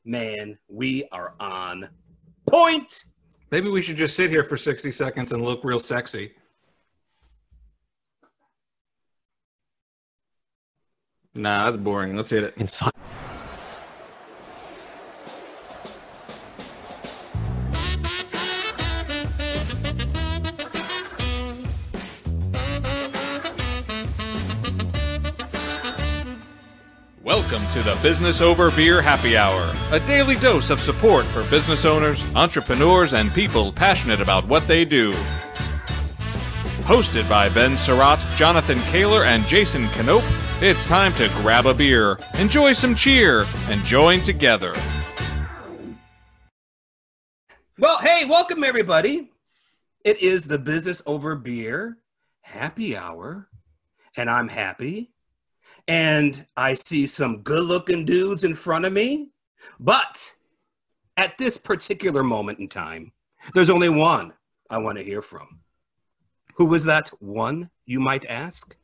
Man, we are on point. Maybe we should just sit here for 60 seconds and look real sexy. Nah, that's boring. Let's hit it. Inside. Welcome to the Business Over Beer Happy Hour, a daily dose of support for business owners, entrepreneurs, and people passionate about what they do. Hosted by Ben Surratt, Jonathan Kaler, and Jason Knope, it's time to grab a beer, enjoy some cheer, and join together. Well, hey, welcome everybody. It is the Business Over Beer Happy Hour, and I'm happy. And I see some good-looking dudes in front of me. But at this particular moment in time, there's only one I want to hear from. Who was that one, you might ask?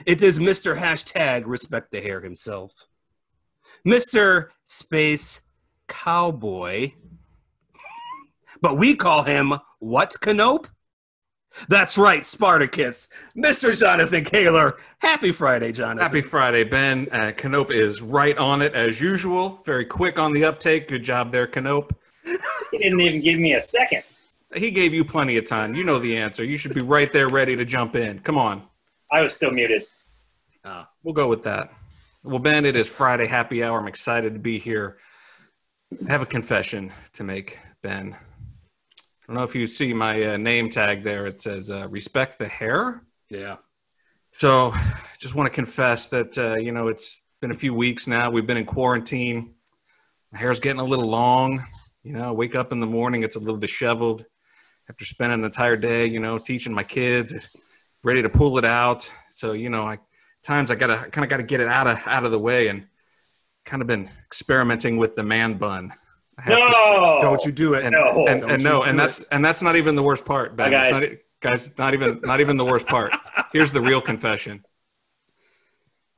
It is Mr. Hashtag Respect the Hair himself. Mr. Space Cowboy. But we call him what, Knope? That's right, Spartacus. Mr. Jonathan Kaler. Happy Friday, Jonathan. Happy Friday, Ben. Knope is right on it as usual. Very quick on the uptake. Good job there, Knope. He didn't even give me a second. He gave you plenty of time. You know the answer. You should be right there ready to jump in. Come on. I was still muted. We'll go with that. Well, Ben, it is Friday Happy Hour. I'm excited to be here. I have a confession to make, Ben. I don't know if you see my name tag there. It says, respect the hair. Yeah. So just want to confess that, it's been a few weeks now. We've been in quarantine. My hair's getting a little long. I wake up in the morning, it's a little disheveled. After spending an entire day, teaching my kids, ready to pull it out. So, I gotta get it out of the way, and kind of been experimenting with the man bun. Don't you do it? And that's not even the worst part, Ben. Not even the worst part. Here's the real confession.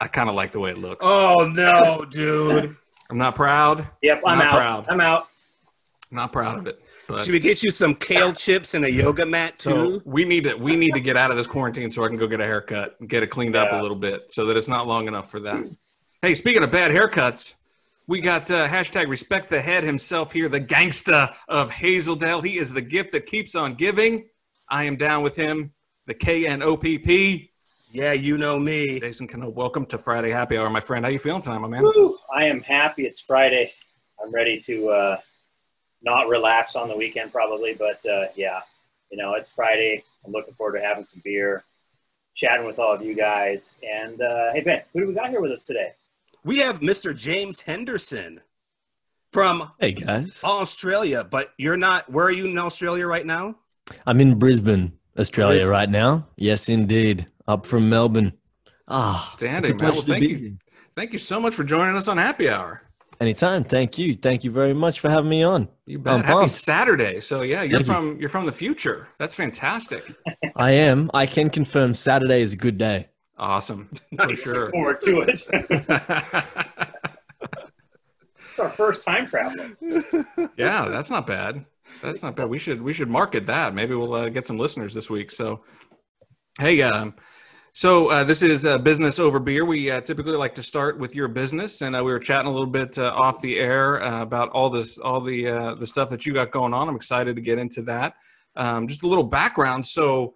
I kind of like the way it looks. Oh no, dude! I'm not proud. Yep, I'm out. I'm out. I'm not proud of it. But should we get you some kale chips and a yoga mat too? So we need to get out of this quarantine so I can go get a haircut and get it cleaned up a little bit so that it's not long enough for that. Hey, speaking of bad haircuts, we got hashtag respect the head himself here, the gangsta of Hazeldale. He is the gift that keeps on giving. I am down with him, the KNOPP. Yeah, you know me. Jason Knope, welcome to Friday Happy Hour, my friend. How you feeling tonight, my man? Woo, I am happy it's Friday. I'm ready to not relax on the weekend probably, but it's Friday. I'm looking forward to having some beer, chatting with all of you guys. And hey, Ben, who do we got here with us today? We have Mr. James Henderson from Australia, but you're not. Where are you in Australia right now? I'm in Brisbane, Australia right now. Yes, indeed. Up from Melbourne. Standing, man. Well, thank you so much for joining us on Happy Hour. Anytime. Thank you. Thank you very much for having me on. You bet. Happy Saturday. So yeah, you're from the future. That's fantastic. I am. I can confirm Saturday is a good day. Awesome. Nice. For sure. Look forward to it. It's our first time traveling. Yeah, that's not bad. That's not bad. We should market that. Maybe we'll get some listeners this week. So, hey, this is Business Over Beer. We typically like to start with your business, and we were chatting a little bit off the air about all the stuff that you got going on. I'm excited to get into that. Just a little background. So,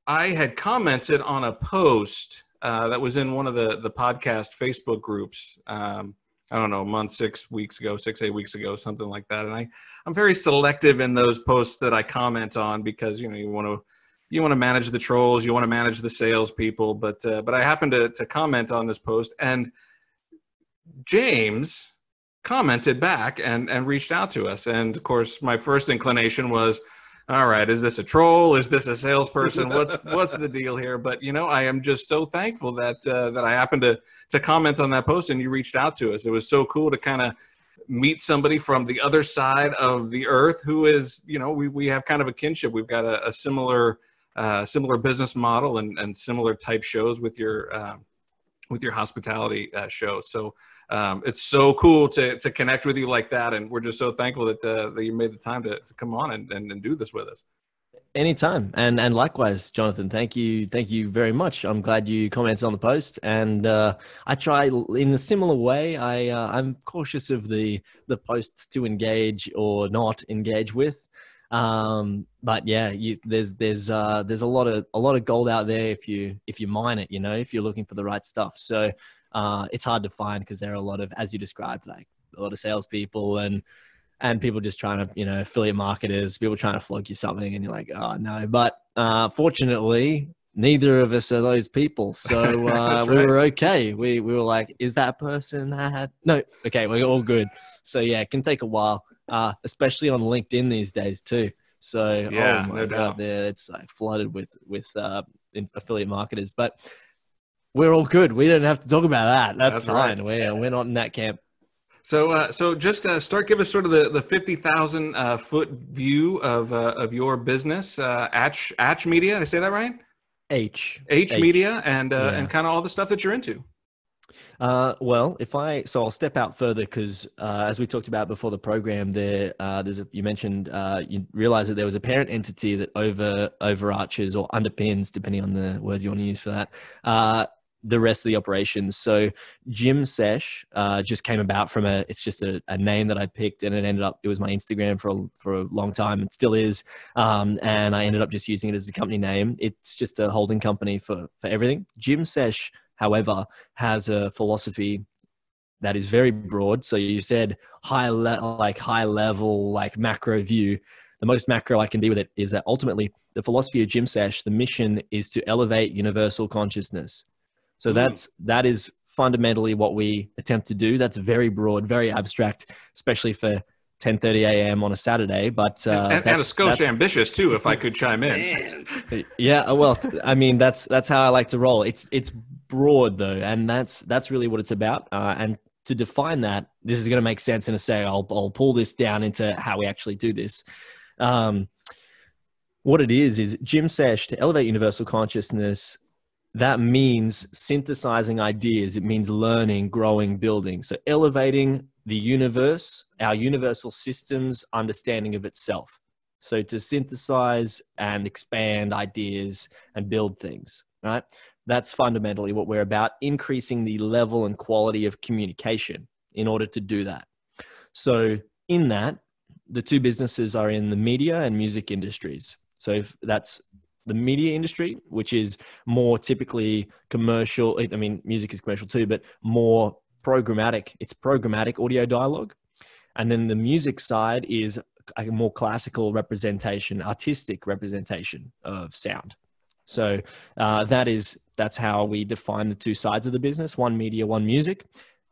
I had commented on a post that was in one of the podcast Facebook groups. I don't know, 6, 8 weeks ago, something like that. And I'm very selective in those posts that I comment on because you want to manage the trolls, you want to manage the salespeople. But I happened to comment on this post, and James commented back and reached out to us. And of course, my first inclination was, all right, is this a troll? Is this a salesperson? What's the deal here? But I am just so thankful that I happened to comment on that post and you reached out to us. It was so cool to kind of meet somebody from the other side of the earth who is, we have kind of a kinship. We've got a similar business model and similar type shows with your hospitality show. So It's so cool to connect with you like that, and we're just so thankful that you made the time to come on and do this with us. Anytime. And likewise, Jonathan, thank you very much. I'm glad you commented on the post, and I try in a similar way. I'm cautious of the posts to engage or not engage with. But yeah, there's a lot of gold out there if you mine it, if you're looking for the right stuff. So it's hard to find because there are a lot of, as you described, like a lot of salespeople and people just trying to, affiliate marketers, people trying to flog you something, and you're like, oh no. But fortunately, neither of us are those people. So we were okay. We were like, is that person that? No, okay, we're all good. So yeah, it can take a while, especially on LinkedIn these days too. So yeah, oh my no God, doubt. it's like flooded with affiliate marketers. But we're all good. We don't have to talk about that. That's fine. Right. We're not in that camp. So just start, give us sort of the 50,000 foot view of your business, Atch Media. Did I say that right? H Media, and kind of all the stuff that you're into. Well, I'll step out further because as we talked about before the program, you mentioned you realized that there was a parent entity that overarches or underpins, depending on the words you want to use for that, the rest of the operations. So Gym Sesh just came about from it's just a name that I picked, and it was my Instagram for a long time. It still is. And I ended up just using it as a company name. It's just a holding company for everything. Gym Sesh, however, has a philosophy that is very broad. So you said high level, like macro view. The most macro I can be with it is that ultimately the philosophy of Gym Sesh, the mission is to elevate universal consciousness. So that is fundamentally what we attempt to do. That's very broad, very abstract, especially for 10:30 a.m. on a Saturday. But and a skosh ambitious too, if I could chime in. Yeah, well, I mean that's how I like to roll. It's broad though, and that's really what it's about. And to define that, this is going to make sense in a second. I'll pull this down into how we actually do this. What it is Gym Sesh, to elevate universal consciousness. That means synthesizing ideas. It means learning, growing, building. So elevating the universe, our universal systems understanding of itself. So to synthesize and expand ideas and build things, right? That's fundamentally what we're about, increasing the level and quality of communication in order to do that. So in that, the two businesses are in the media and music industries. So if that's the media industry, which is more typically commercial. I mean, music is commercial too, but more programmatic. It's programmatic audio dialogue. And then the music side is a more classical representation, artistic representation of sound. So that's how we define the two sides of the business, one media, one music.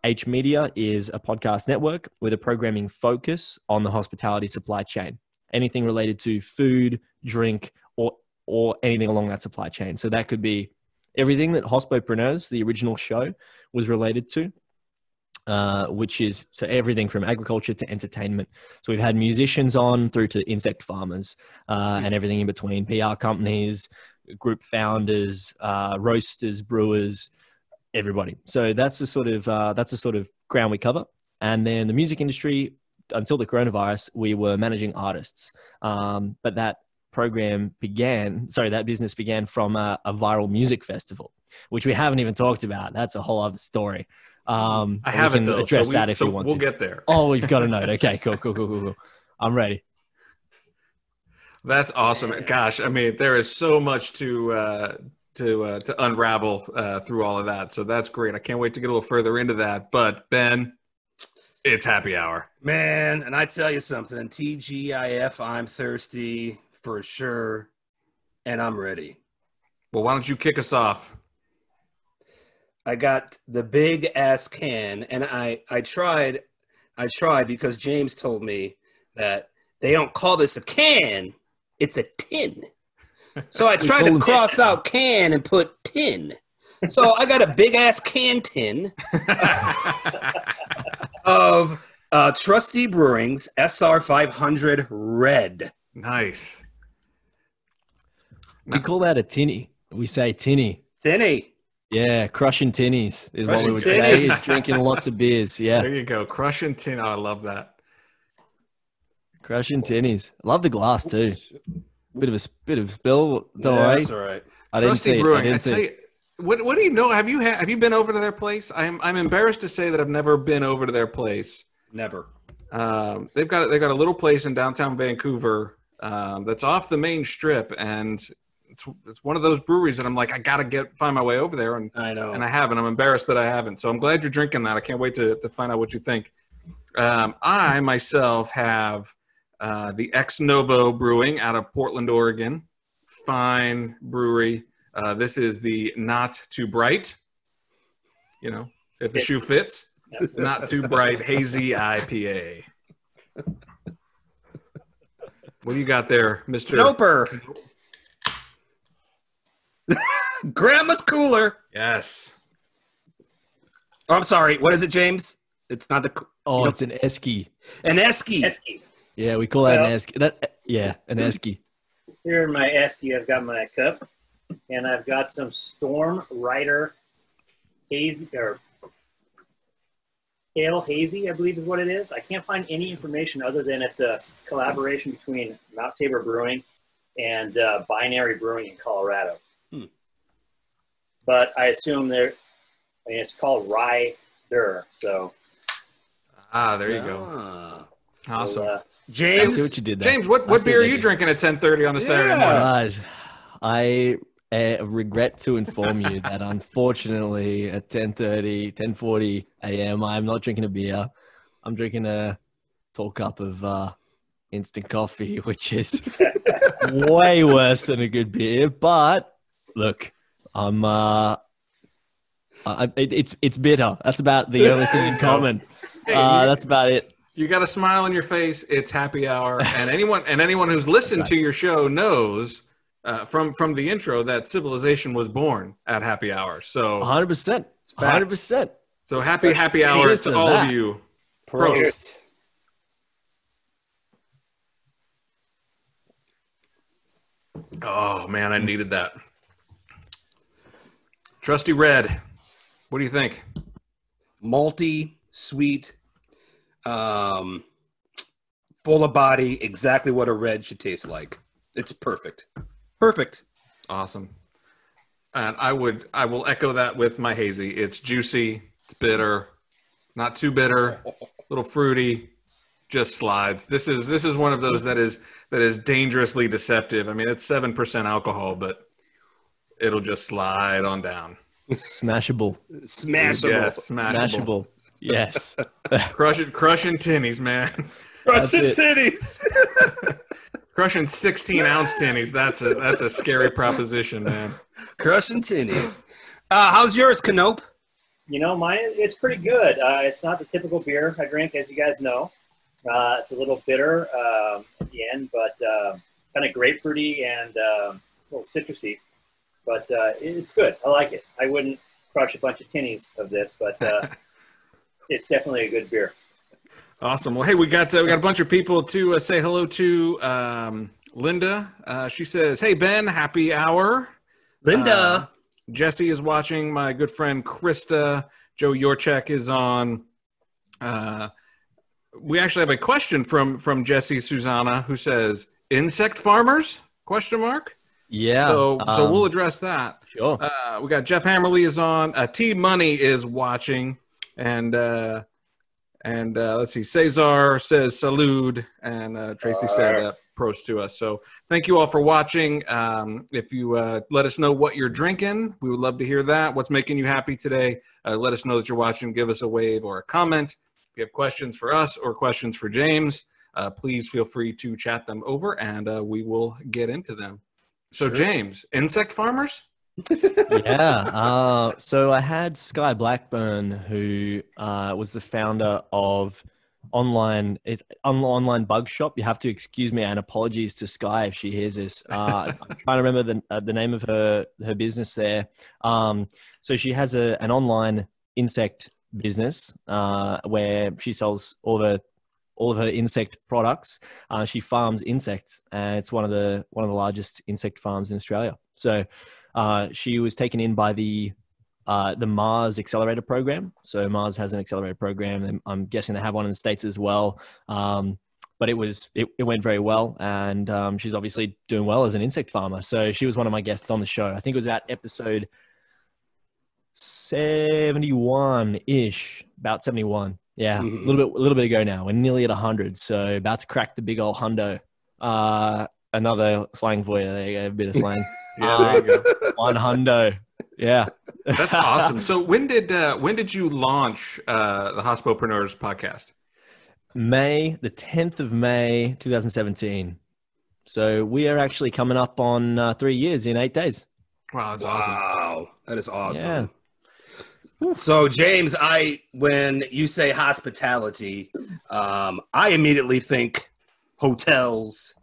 H Media is a podcast network with a programming focus on the hospitality supply chain, anything related to food, drink, or anything along that supply chain. So that could be everything that Hospopreneurs, the original show, was related to, which is so everything from agriculture to entertainment. So we've had musicians on through to insect farmers and everything in between, PR companies, group founders, roasters, brewers, everybody. So that's the sort of ground we cover. And then the music industry, until the coronavirus, we were managing artists, but that business began from a viral music festival, which we haven't even talked about. That's a whole other story. I haven't though. Address that if you want to. We'll get there. Oh, we've got a note. Okay, cool. I'm ready. That's awesome. Gosh, I mean, there is so much to unravel through all of that. So that's great. I can't wait to get a little further into that. But Ben, it's happy hour. Man, and I tell you something, TGIF, I'm thirsty for sure, and I'm ready. Well, why don't you kick us off? I got the big ass can, and I tried because James told me that they don't call this a can, it's a tin. So I tried to cross out can and put tin. So I got a big ass can tin of Trusty Brewing's SR 500 Red. Nice. We call that a tinny. We say tinny. Tinny. Yeah, crushing tinnies is what we Crushing would say. tinnies. Is drinking lots of beers. Yeah, There you go. Crushing tin. Oh, I love that. crushing tinnies. Love the glass too. Bit of a spill. Don't Yeah, worry. that's all right. I didn't Trusty see it. I Brewing. I didn't tell see you, it. what do you know? Have you been over to their place? I'm embarrassed to say that I've never been over to their place. Never. They've got a little place in downtown Vancouver that's off the main strip, and it's one of those breweries that I'm like, I gotta find my way over there, and I know. and I haven't. I'm embarrassed that I haven't. So I'm glad you're drinking that. I can't wait to find out what you think. I myself have the Ex Novo Brewing out of Portland, Oregon. Fine brewery. This is the Not Too Bright. You know, if the shoe fits. Not Too Bright Hazy IPA. What do you got there, Mr. Noper. Grandma's cooler. Yes. Oh, I'm sorry. What is it, James? It's not the. Oh, it's an esky. An esky. Esky. Yeah, we call that an Well- esky. An esky. Here in my esky, I've got my cup, and I've got some Storm Rider hazy or Pale Hazy, I believe is what it is. I can't find any information other than it's a collaboration between Mount Tabor Brewing and Binary Brewing in Colorado. But I assume it's called Rider. So There you go. Ah. Awesome. we'll, I James. see what you did there. James, what I see beer are what you did. drinking at 10:30 on a Saturday morning? Guys, I regret to inform you that unfortunately at 10:40 a.m. I'm not drinking a beer. I'm drinking a tall cup of instant coffee, which is way worse than a good beer. But look, it's bitter. That's about the only thing in common. Hey, That's about it. You got a smile on your face. It's happy hour, and anyone who's listened to your show knows from the intro that civilization was born at happy hour. So 100%. 100%. so happy hour Cheers to to all that. of you. Prost. Oh man, I needed that. Trusty Red, what do you think? Malty, sweet, full of body, exactly what a red should taste like. It's perfect. Perfect. Awesome. And I will echo that with my hazy. It's juicy, it's bitter, not too bitter, a little fruity, just slides. This is one of those that is dangerously deceptive. I mean, it's 7% alcohol, but it'll just slide on down. Smashable. Smashable. Yes, smashable. Smashable. Yes. Crushing tinnies, man. Crushing That's titties. Crushing 16-ounce tinnies. That's a scary proposition, man. Crushing titties. How's yours, Canope? mine, it's pretty good. It's not the typical beer I drink, as you guys know. It's a little bitter at the end, but kind of grapefruity and a little citrusy. But it's good. I like it. I wouldn't crush a bunch of tinnies of this, but it's definitely a good beer. Awesome. Well, hey, we got a bunch of people to say hello to. Linda, she says, "Hey Ben, happy hour." Linda. Jesse is watching. My good friend Krista. Joe Yorchek is on. We actually have a question from Jesse Susanna who says, "Insect farmers?" Question mark. Yeah. So we'll address that. Sure. We got Jeff Hammerly is on. T Money is watching, and let's see. Cesar says salud, and Tracy said prost to us. So thank you all for watching. If you let us know what you're drinking, we would love to hear that. What's making you happy today? Let us know that you're watching. Give us a wave or a comment. If you have questions for us or questions for James, please feel free to chat them over, and we will get into them. So Sure. James, insect farmers? Yeah. So I had Sky Blackburn, who was the founder of online bug shop. You have to excuse me, and apologies to Sky if she hears this. I'm trying to remember the name of her business there. So she has an online insect business where she sells all of her insect products. She farms insects, and it's one of the largest insect farms in Australia. So she was taken in by the the Mars Accelerator program. So Mars has an accelerator program, and I'm guessing they have one in the States as well. But it went very well, and she's obviously doing well as an insect farmer. So she was one of my guests on the show. I think it was at episode 71-ish, about 71. Yeah, a little bit ago now. We're nearly at 100, so about to crack the big old hundo. Another slang for you. There you go, a bit of slang. Yeah, there you go. One hundo. Yeah, that's awesome. So when did you launch the Hospopreneurs podcast? The 10th of May, 2017. So we are actually coming up on 3 years in 8 days. Wow, that's awesome. Wow, that is awesome. Yeah. So James, when you say hospitality, I immediately think hotels,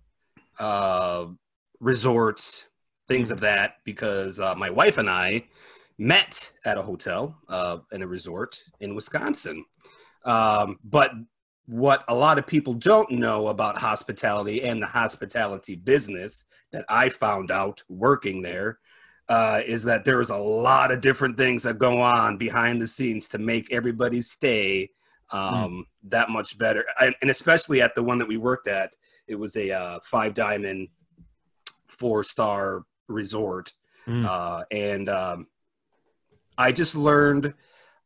resorts, things of that, because my wife and I met at a hotel in a resort in Wisconsin. But what a lot of people don't know about hospitality and the hospitality business that I found out working there is that there's a lot of different things that go on behind the scenes to make everybody's stay that much better. And especially at the one that we worked at, it was a 5-diamond, 4-star resort. And I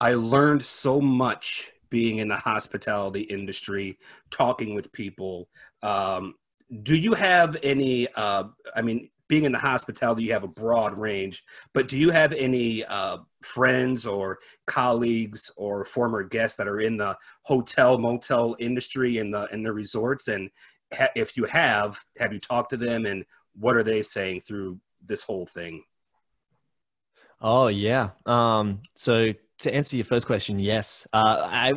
learned so much being in the hospitality industry, talking with people. Do you have any, being in the hospitality, you have a broad range, but do you have any friends or colleagues or former guests that are in the hotel motel industry in the resorts? And if you have you talked to them, and what are they saying through this whole thing? Oh yeah. So to answer your first question, yes. Firstly, I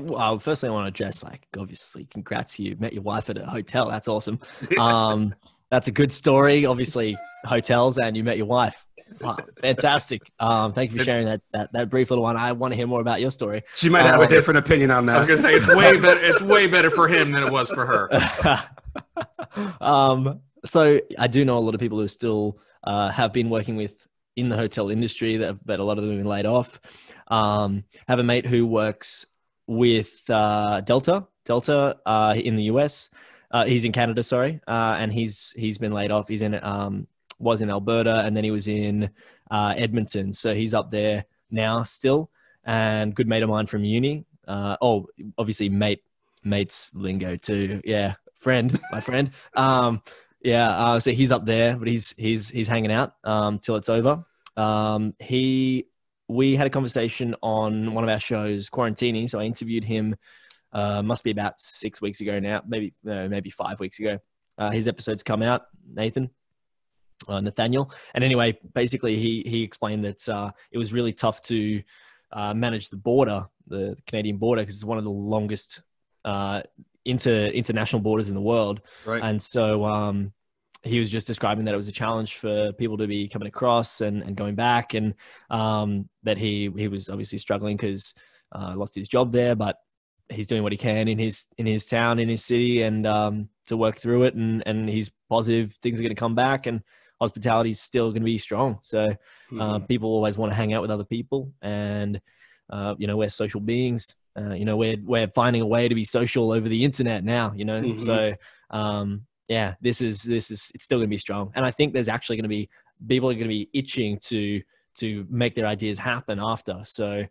want to address, obviously, congrats, you met your wife at a hotel. That's awesome. That's a good story. Obviously, hotels, and you met your wife. Wow, fantastic. Thank you for sharing that brief little one. I want to hear more about your story. She might have a different opinion on that. I was going to say, it's way better. It's way better for him than it was for her. So I do know a lot of people who still have been working in the hotel industry, but a lot of them have been laid off. Have a mate who works with Delta in the US. He's in Canada, sorry, and he's been laid off. He's was in Alberta, and then he was in Edmonton. So he's up there now still. And good mate of mine from uni. Obviously mate's lingo too. Yeah, my friend. So he's up there, but he's hanging out till it's over. We had a conversation on one of our shows, Quarantini. So I interviewed him. Must be about 6 weeks ago now, maybe 5 weeks ago. His episode's come out, Nathaniel. And anyway, basically he explained that it was really tough to manage the border, the Canadian border, because it's one of the longest international borders in the world. Right. And so he was just describing that it was a challenge for people to be coming across and going back, and that he was obviously struggling because lost his job there, but he's doing what he can in his town, in his city, and to work through it. And he's positive things are going to come back, and hospitality is still going to be strong. So people always want to hang out with other people, and we're social beings. We're finding a way to be social over the internet now. So this is it's still going to be strong, and I think there's actually going to be people are going to be itching to make their ideas happen after. So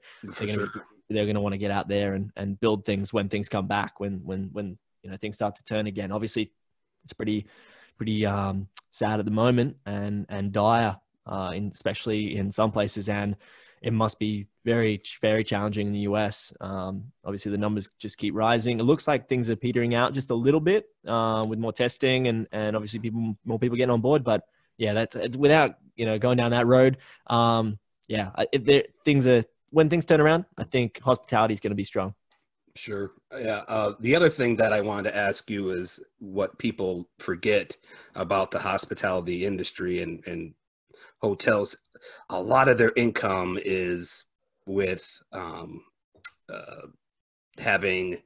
they're going to want to get out there and build things when things come back, when things start to turn again. Obviously, it's pretty sad at the moment and dire, especially in some places, and it must be very, very challenging in the US. Obviously, the numbers just keep rising. It looks like things are petering out just a little bit with more testing and obviously more people getting on board. But yeah, it's without going down that road. When things turn around, I think hospitality is going to be strong. Sure. Yeah. The other thing that I wanted to ask you is what people forget about the hospitality industry and hotels. A lot of their income is with having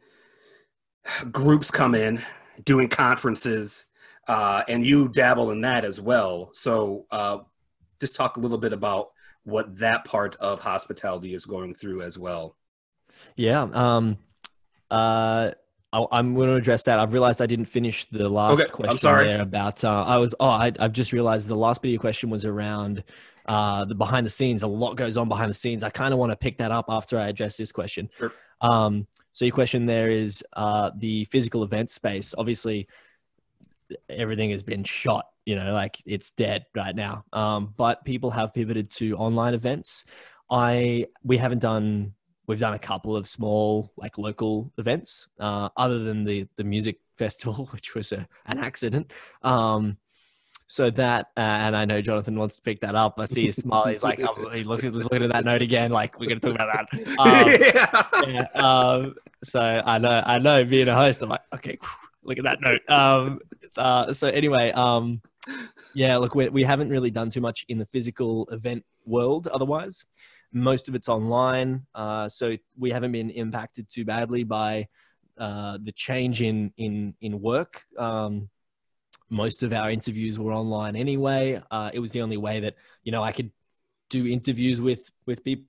groups come in, doing conferences, and you dabble in that as well. So just talk a little bit about what that part of hospitality is going through as well. Yeah. I'm going to address that. I've realized I didn't finish the last question I'm sorry. there about, I've just realized the last bit of your question was around the behind the scenes. A lot goes on behind the scenes. I kind of want to pick that up after I address this question. Sure. So your question there is the physical event space. Obviously, everything has been shot, like it's dead right now. But people have pivoted to online events. We've done a couple of small, like local events, other than the music festival, which was an accident. So that, and I know Jonathan wants to pick that up. I see his smile. He's like, he's looking at that note again. Like, we're going to talk about that. So I know being a host, I'm like, okay, look at that note. So anyway, yeah, look, we haven't really done too much in the physical event world otherwise. Most of it's online. So we haven't been impacted too badly by the change in work. Most of our interviews were online anyway. It was the only way that, I could do interviews with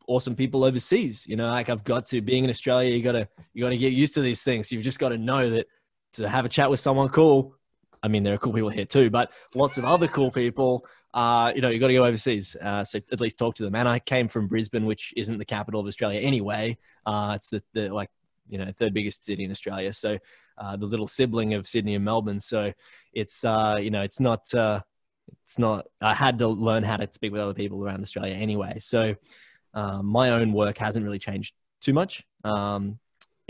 awesome people overseas. Like I've got to, being in Australia, you got to get used to these things. You've just got to know that to have a chat with someone cool. I mean, there are cool people here too, but lots of other cool people, you got to go overseas. So at least talk to them. And I came from Brisbane, which isn't the capital of Australia anyway. It's the third biggest city in Australia. So the little sibling of Sydney and Melbourne. So it's, it's not, I had to learn how to speak with other people around Australia anyway. So my own work hasn't really changed too much.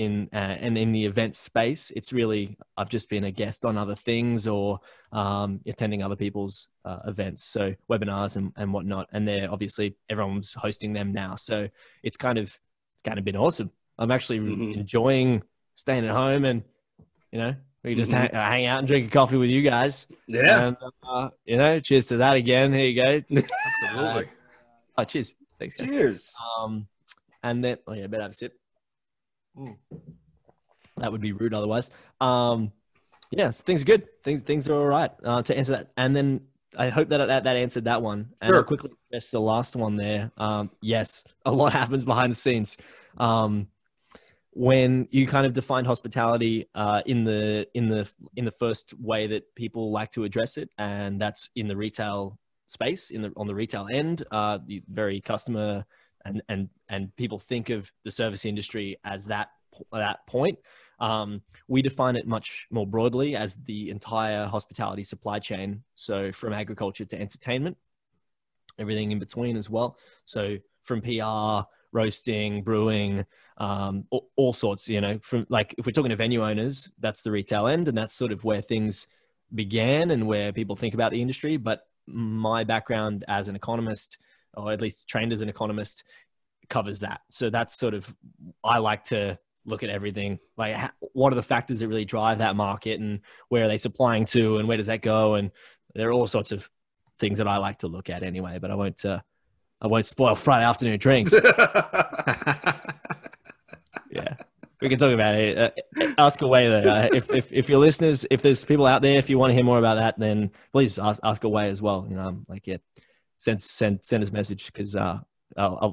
And in the event space, it's really, I've just been a guest on other things or attending other people's events, so webinars and whatnot. And they're obviously, everyone's hosting them now. So it's kind of been awesome. I'm actually enjoying staying at home and, we just hang out and drink a coffee with you guys. Yeah. And, cheers to that again. Here you go. Absolutely. Cheers. Thanks, guys. Cheers. And then, better have a sip. That would be rude otherwise. So things are good. Things are all right to answer that. And then I hope that answered that one. And Sure. I'll quickly address the last one there. Yes, a lot happens behind the scenes. When you kind of define hospitality in the first way that people like to address it, and that's in the retail space, on the retail end, the very customer and people think of the service industry as that point. We define it much more broadly as the entire hospitality supply chain. So from agriculture to entertainment, everything in between as well. So from PR, roasting, brewing, all sorts, from, like, if we're talking to venue owners, that's the retail end, and that's sort of where things began and where people think about the industry. But my background as an economist, or at least trained as an economist, covers that. So that's sort of, I like to look at everything, like what are the factors that really drive that market, and where are they supplying to, and where does that go? And there are all sorts of things that I like to look at anyway, but I won't spoil Friday afternoon drinks. Yeah, we can talk about it. Ask away though. If your listeners, if there's people out there, if you want to hear more about that, then please ask away as well. Send us a message, because I'll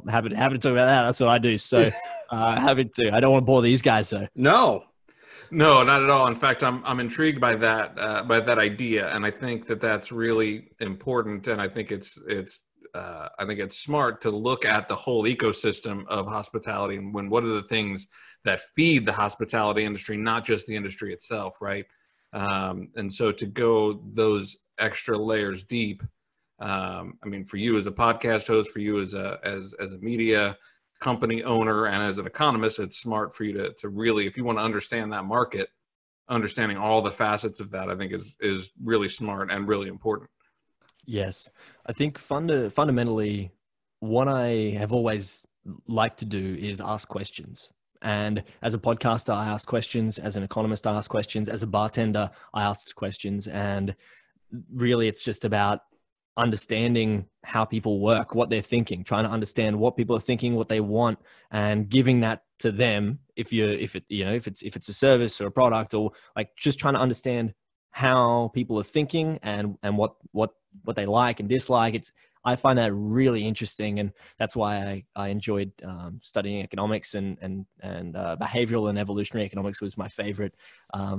happy to talk about that. That's what I do. So happy to. I don't want to bore these guys though. No, not at all. In fact, I'm intrigued by that idea, and I think that's really important. And I think it's smart to look at the whole ecosystem of hospitality, and what are the things that feed the hospitality industry, not just the industry itself, right? And so to go those extra layers deep. For you as a podcast host, for you as a media company owner, and as an economist, it's smart for you to really, if you want to understand that market, understanding all the facets of that, I think is really smart and really important. Yes. I think fundamentally, what I have always liked to do is ask questions. And as a podcaster, I ask questions. As an economist, I ask questions. As a bartender, I ask questions. And really, it's just about understanding how people work, what they're thinking, trying to understand what people are thinking, what they want, and giving that to them. If it's a service or a product, or like just trying to understand how people are thinking and what they like and dislike. I find that really interesting. And that's why I enjoyed studying economics and behavioral and evolutionary economics was my favorite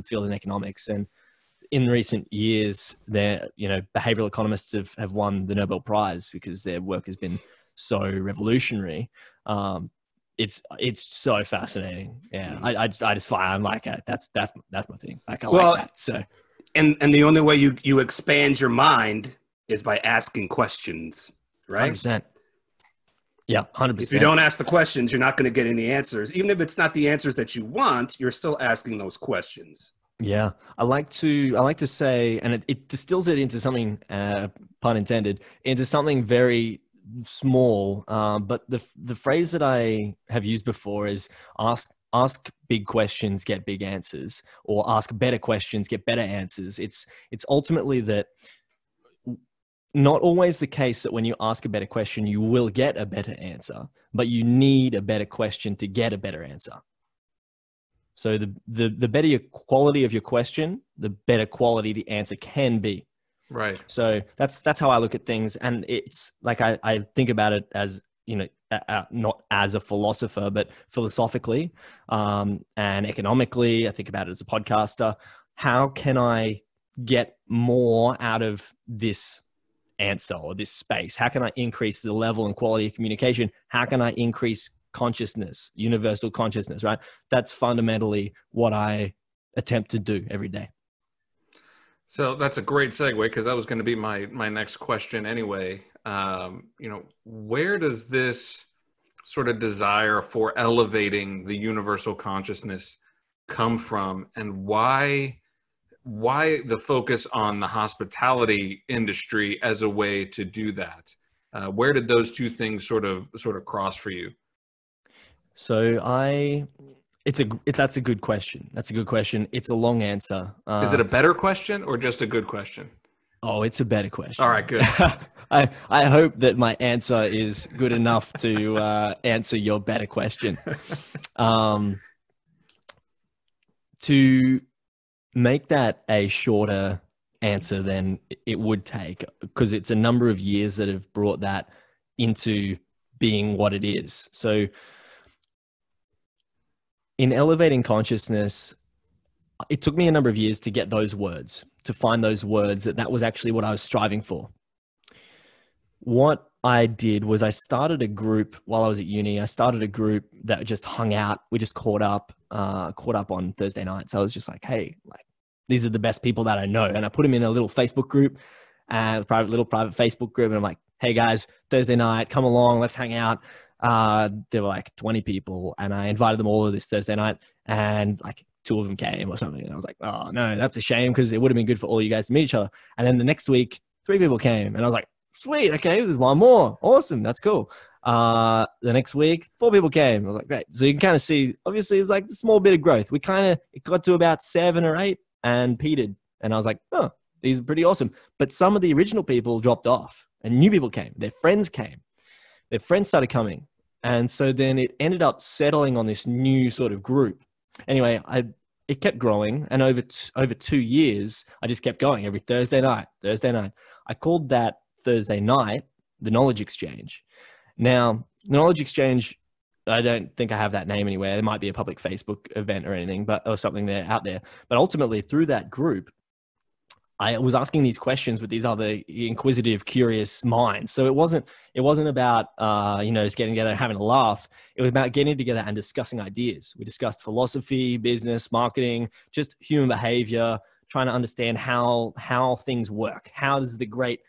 field in economics. And in recent years, behavioral economists have won the Nobel Prize because their work has been so revolutionary. It's so fascinating. Yeah, I just find I'm like that's my thing. Like I like that. So, and the only way you expand your mind is by asking questions, right? 100%. Yeah, 100%. If you don't ask the questions, you're not going to get any answers. Even if it's not the answers that you want, you're still asking those questions. Yeah, I like to say, and it distills it into something, pun intended, into something very small. But the phrase that I have used before is ask big questions, get big answers, or ask better questions, get better answers. It's ultimately that not always the case that when you ask a better question, you will get a better answer, but you need a better question to get a better answer. So the better your quality of your question, the better quality the answer can be. Right. So that's how I look at things. And it's like, I think about it as, not as a philosopher, but philosophically and economically. I think about it as a podcaster. How can I get more out of this answer or this space? How can I increase the level and quality of communication? How can I increase consciousness, universal consciousness, right? That's fundamentally what I attempt to do every day. So that's a great segue, because that was going to be my next question anyway. Where does this sort of desire for elevating the universal consciousness come from, and why the focus on the hospitality industry as a way to do that? Where did those two things sort of cross for you? So that's a good question. That's a good question. It's a long answer. Is it a better question or just a good question? Oh, it's a better question. All right, good. I hope that my answer is good enough to answer your better question. To make that a shorter answer than it would take, because it's a number of years that have brought that into being what it is. So in elevating consciousness, it took me a number of years to get those words, to find those words that was actually what I was striving for. What I did was I started a group while I was at uni. I started a group that just hung out. We just caught up on Thursday nights. I was just like, hey, these are the best people that I know. And I put them in a little Facebook group, private Facebook group. And I'm like, hey guys, Thursday night, come along, let's hang out. There were like 20 people, and I invited them all to this Thursday night, and like 2 of them came or something. And I was like, oh no, that's a shame, because it would have been good for all you guys to meet each other. And then the next week, 3 people came, and I was like, sweet, okay, there's 1 more. Awesome, that's cool. The next week, 4 people came. I was like, great. So you can kind of see, obviously, it's like a small bit of growth. It got to about 7 or 8 and petered. And I was like, oh, these are pretty awesome. But some of the original people dropped off, and new people came. Their friends came. Their friends started coming. And so then it ended up settling on this new sort of group. Anyway, it kept growing. And over 2 years, I just kept going every Thursday night. I called that Thursday night the Knowledge Exchange. Now, the Knowledge Exchange, I don't think I have that name anywhere. There might be a public Facebook event or anything, or something there out there. But ultimately, through that group, I was asking these questions with these other inquisitive, curious minds. So it wasn't about, just getting together and having a laugh. It was about getting together and discussing ideas. We discussed philosophy, business, marketing, just human behavior, trying to understand how things work. How does the great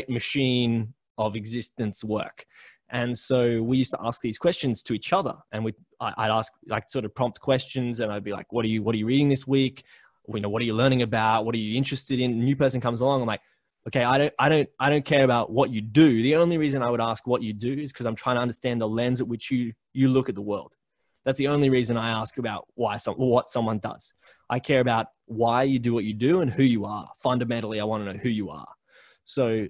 machine of existence work? And so we used to ask these questions to each other, and I'd ask like sort of prompt questions, and I'd be like, what are you reading this week? What are you learning about? What are you interested in? A new person comes along. I'm like, okay, I don't care about what you do. The only reason I would ask what you do is because I'm trying to understand the lens at which you look at the world. That's the only reason I ask about what someone does. I care about why you do what you do and who you are. Fundamentally, I want to know who you are. So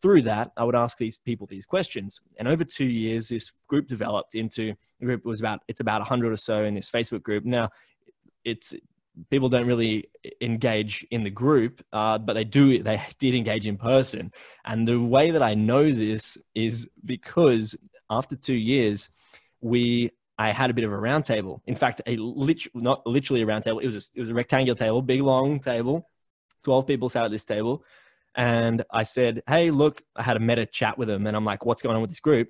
through that, I would ask these people these questions. And over 2 years, this group developed into a group. It's about 100 or so in this Facebook group. Now, people don't really engage in the group, but they did engage in person. And the way that I know this is because after 2 years, I had a bit of a round table. In fact, not literally a round table. It was a rectangular table, big, long table. 12 people sat at this table. And I said, hey, look, I had a meta chat with them. And I'm like, what's going on with this group?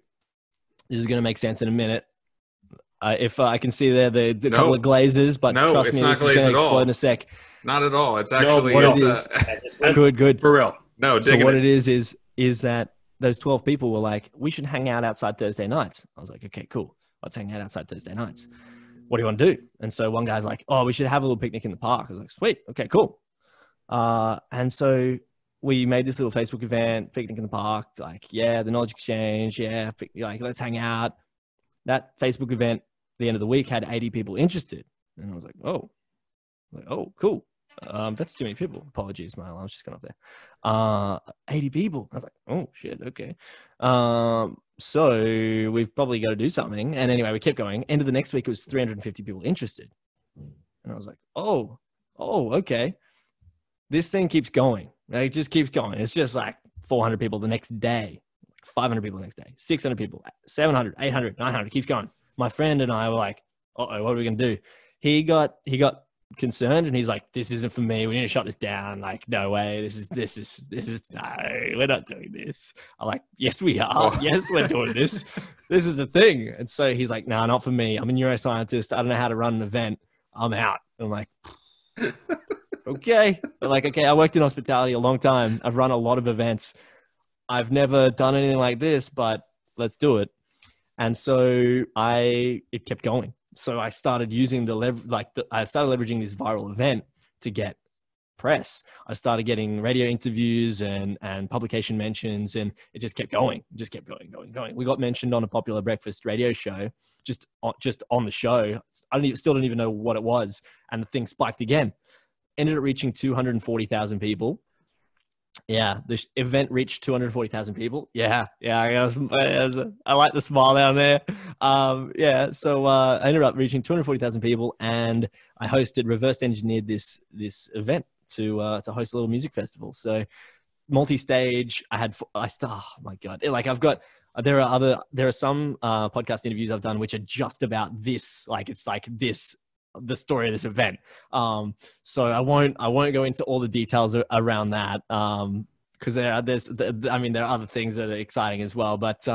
This is going to make sense in a minute. If I can see there the couple of glazes, but trust me, this is going to explode in a sec. Not at all. It's actually what it is. Good. For real. No, so what it is that those 12 people were like, we should hang out outside Thursday nights. I was like, okay, cool. Let's hang out outside Thursday nights. What do you want to do? And so one guy's like, oh, we should have a little picnic in the park. I was like, sweet. Okay, cool. And so we made this little Facebook event, picnic in the park, like, yeah, the knowledge exchange. Yeah. Like, let's hang out. That Facebook event, the end of the week, had 80 people interested. And I was like, oh, cool. That's too many people. Apologies, my alarm's just gone off there. 80 people. I was like, oh shit, okay. So we've probably got to do something. And anyway, we kept going. End of the next week, it was 350 people interested. And I was like, oh, okay. This thing keeps going. It just keeps going. It's just like 400 people the next day, 500 people the next day, 600 people, 700, 800, 900, keeps going. My friend and I were like, uh-oh, what are we going to do? He got concerned and he's like, this isn't for me. We need to shut this down. Like, no way. This is no, we're not doing this. I'm like, yes, we are. Oh. Yes, we're doing this. This is a thing. And so he's like, no, not for me. I'm a neuroscientist. I don't know how to run an event. I'm out. And I'm like, okay. But like, okay, I worked in hospitality a long time. I've run a lot of events. I've never done anything like this, but let's do it. And so it kept going. So I started using I started leveraging this viral event to get press. I started getting radio interviews and publication mentions, and it just kept going. It just kept going. We got mentioned on a popular breakfast radio show, just on the show. Still don't even know what it was. And the thing spiked again. Ended up reaching 240,000 people. Yeah, the event reached 240,000 people. Yeah. I like the smile down there. So I ended up reaching 240,000 people, and I reverse engineered this event to host a little music festival. So multi-stage. Oh my god! There are some podcast interviews I've done which are just about this. Like it's like this. The story of this event. So I won't go into all the details around that. Cause there are other things that are exciting as well, but,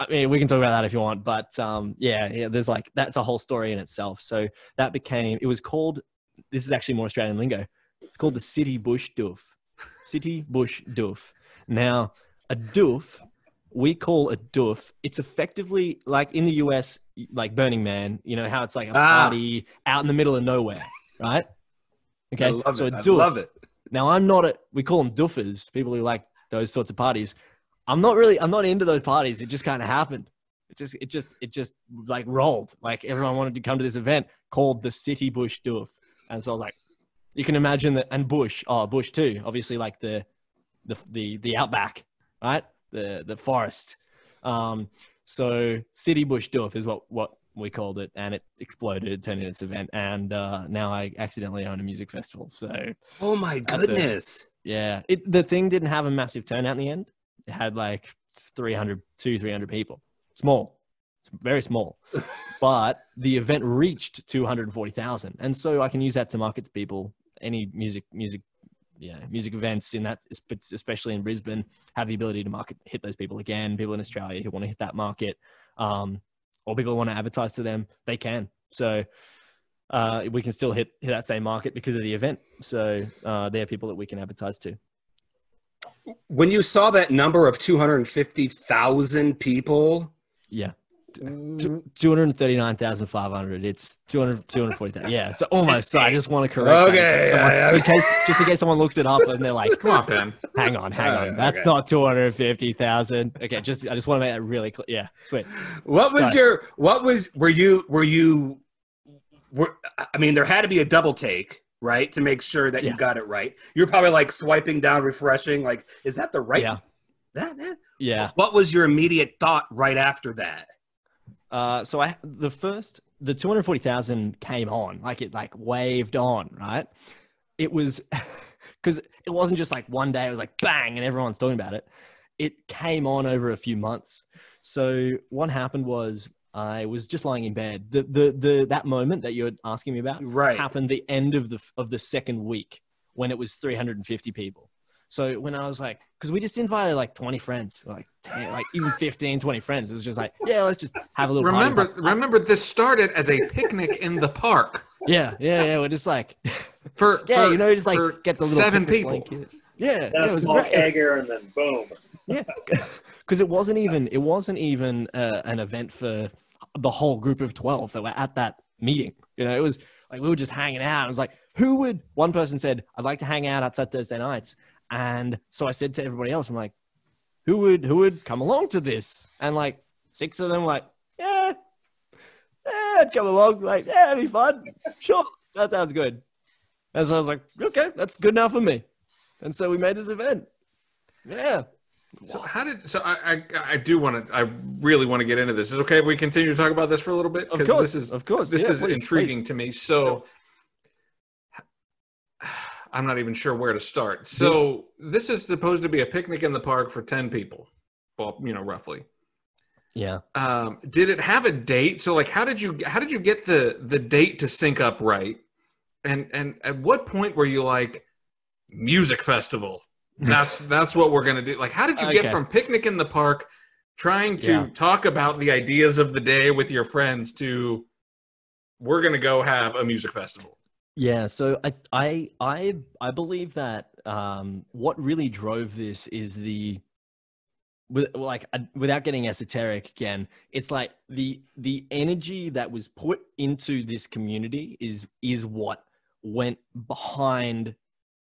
we can talk about that if you want, but, there's like, that's a whole story in itself. So it was called, this is actually more Australian lingo. It's called the City Bush Doof. City Bush Doof. Now a doof, we call a doof. It's effectively like in the US, like Burning Man, you know, how it's like a party out in the middle of nowhere, right? Okay. I love it. Now we call them doofers, people who like those sorts of parties. I'm not into those parties. It just kind of happened. It just like rolled. Like everyone wanted to come to this event called the City Bush Doof. And so I was like, you can imagine that, and bush too, obviously like the outback, right? The forest. So City Bush Doof is what we called it, and it exploded. It turned into this event, and now I accidentally own a music festival. So oh my goodness. The thing didn't have a massive turnout in the end. It had like 300 people. Small. Very small. But the event reached 240,000. And so I can use that to market to people. Any music events in that, especially in Brisbane, have the ability to hit those people again. People in Australia who want to hit that market, or people who want to advertise to them, they can. So we can still hit that same market because of the event. So they're people that we can advertise to. When you saw that number of 250,000 people, yeah. 239,500. It's 240,000. Yeah, so almost. So I just want to correct that. In case someone looks it up and they're like, "Come on, Ben, hang on. That's not 250,000." Okay, I just want to make that really clear. Yeah, sweet. There had to be a double take, right, to make sure that you got it right. You're probably like swiping down, refreshing, like, is that the right? Yeah. Yeah. What was your immediate thought right after that? So the first the 240,000 came on, like it like waved on, right? It was because it wasn't just like one day, it was like bang and everyone's talking about it. It came on over a few months. So what happened was I was just lying in bed. That moment that you're asking me about happened the end of the second week when it was 350 people. So when I was like, because we just invited like 20 friends, like 10, like even 15, 20 friends. It was just like, yeah, let's just have a little party. Remember, this started as a picnic in the park. Yeah. We're just like, just like get the little 7 people. Blanket. Yeah, then a small kegger, and then boom. Yeah, because it wasn't even an event for the whole group of 12 that were at that meeting. You know, it was like we were just hanging out. It was like, one person said, I'd like to hang out outside Thursday nights. And so I said to everybody else, I'm like, who would come along to this? And like 6 of them were like, yeah, I'd come along. Like, yeah, it'd be fun. Sure, that sounds good. And so I was like, okay, that's good enough for me. And so we made this event. Yeah. So I really want to get into this. Is it okay if we continue to talk about this for a little bit? Of course. This is intriguing to me. So I'm not even sure where to start. So this is supposed to be a picnic in the park for 10 people. Well, roughly. Yeah. Did it have a date? So like, how did you get the date to sync up right? And at what point were you like, music festival? That's what we're gonna do. Like, how did you get from picnic in the park, trying to talk about the ideas of the day with your friends, to we're gonna go have a music festival? Yeah, so I believe that what really drove this is without getting esoteric again, it's like the energy that was put into this community is what went behind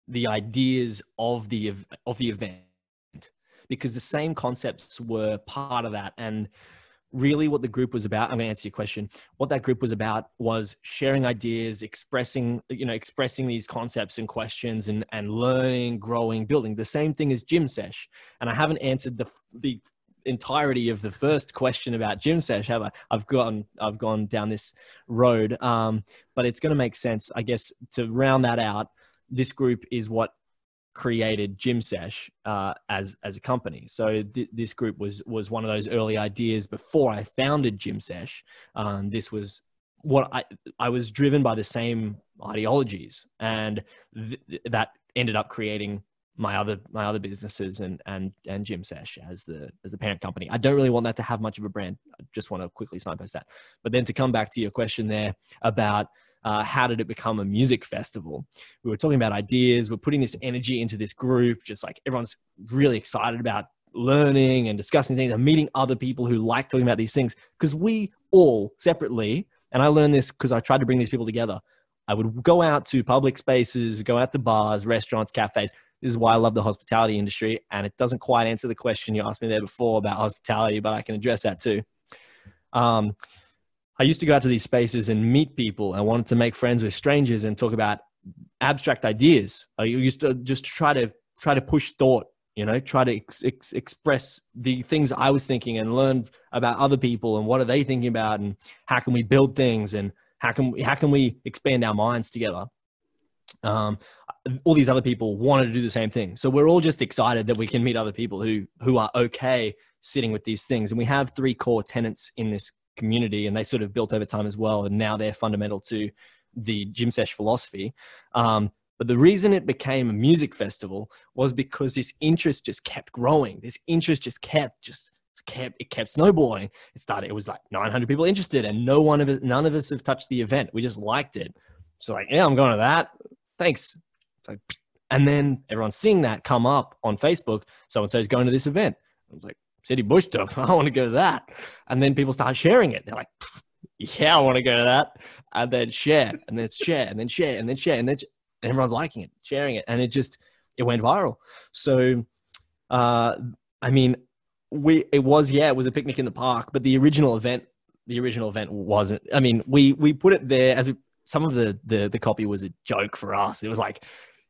the ideas of the event, because the same concepts were part of that. And really what the group was about, I'm going to answer your question. What that group was about was sharing ideas, expressing these concepts and questions, and learning, growing, building. The same thing as Gym Sesh. And I haven't answered the entirety of the first question about Gym Sesh, have I? I've gone down this road, but it's going to make sense, I guess, to round that out. This group is what created Gym Sesh as a company. So this group was one of those early ideas before I founded Gym Sesh. This was what I was driven by the same ideologies, and that ended up creating my other businesses and Gym Sesh as the parent company. I don't really want that to have much of a brand. I just want to quickly signpost that. But then to come back to your question there about how did it become a music festival? We were talking about ideas. We're putting this energy into this group, just like everyone's really excited about learning and discussing things and meeting other people who like talking about these things. Because we all separately, and I learned this because I tried to bring these people together, I would go out to public spaces, go out to bars, restaurants, cafes. This is why I love the hospitality industry. And it doesn't quite answer the question you asked me there before about hospitality, but I can address that too. I used to go out to these spaces and meet people. I wanted to make friends with strangers and talk about abstract ideas. I used to just try to push thought, try to express the things I was thinking and learn about other people and what are they thinking about and how can we build things and how can we expand our minds together. All these other people wanted to do the same thing. So we're all just excited that we can meet other people who are okay sitting with these things. And we have 3 core tenets in this community, and they sort of built over time as well. And now they're fundamental to the Gym Sesh philosophy. But the reason it became a music festival was because this interest just kept growing. This interest just kept snowballing. It was like 900 people interested, and none of us have touched the event. We just liked it. So like, yeah, I'm going to that. Thanks. And then everyone's seeing that come up on Facebook. So-and-so is going to this event. I was like, City Bush stuff. I want to go to that. And then people start sharing it. They're like, yeah, I want to go to that. And then share, and then share, and then share, and then share, and then everyone's liking it, sharing it. And it went viral. So, it was a picnic in the park, but the original event wasn't. I mean, we put it there as some of the copy was a joke for us. It was like,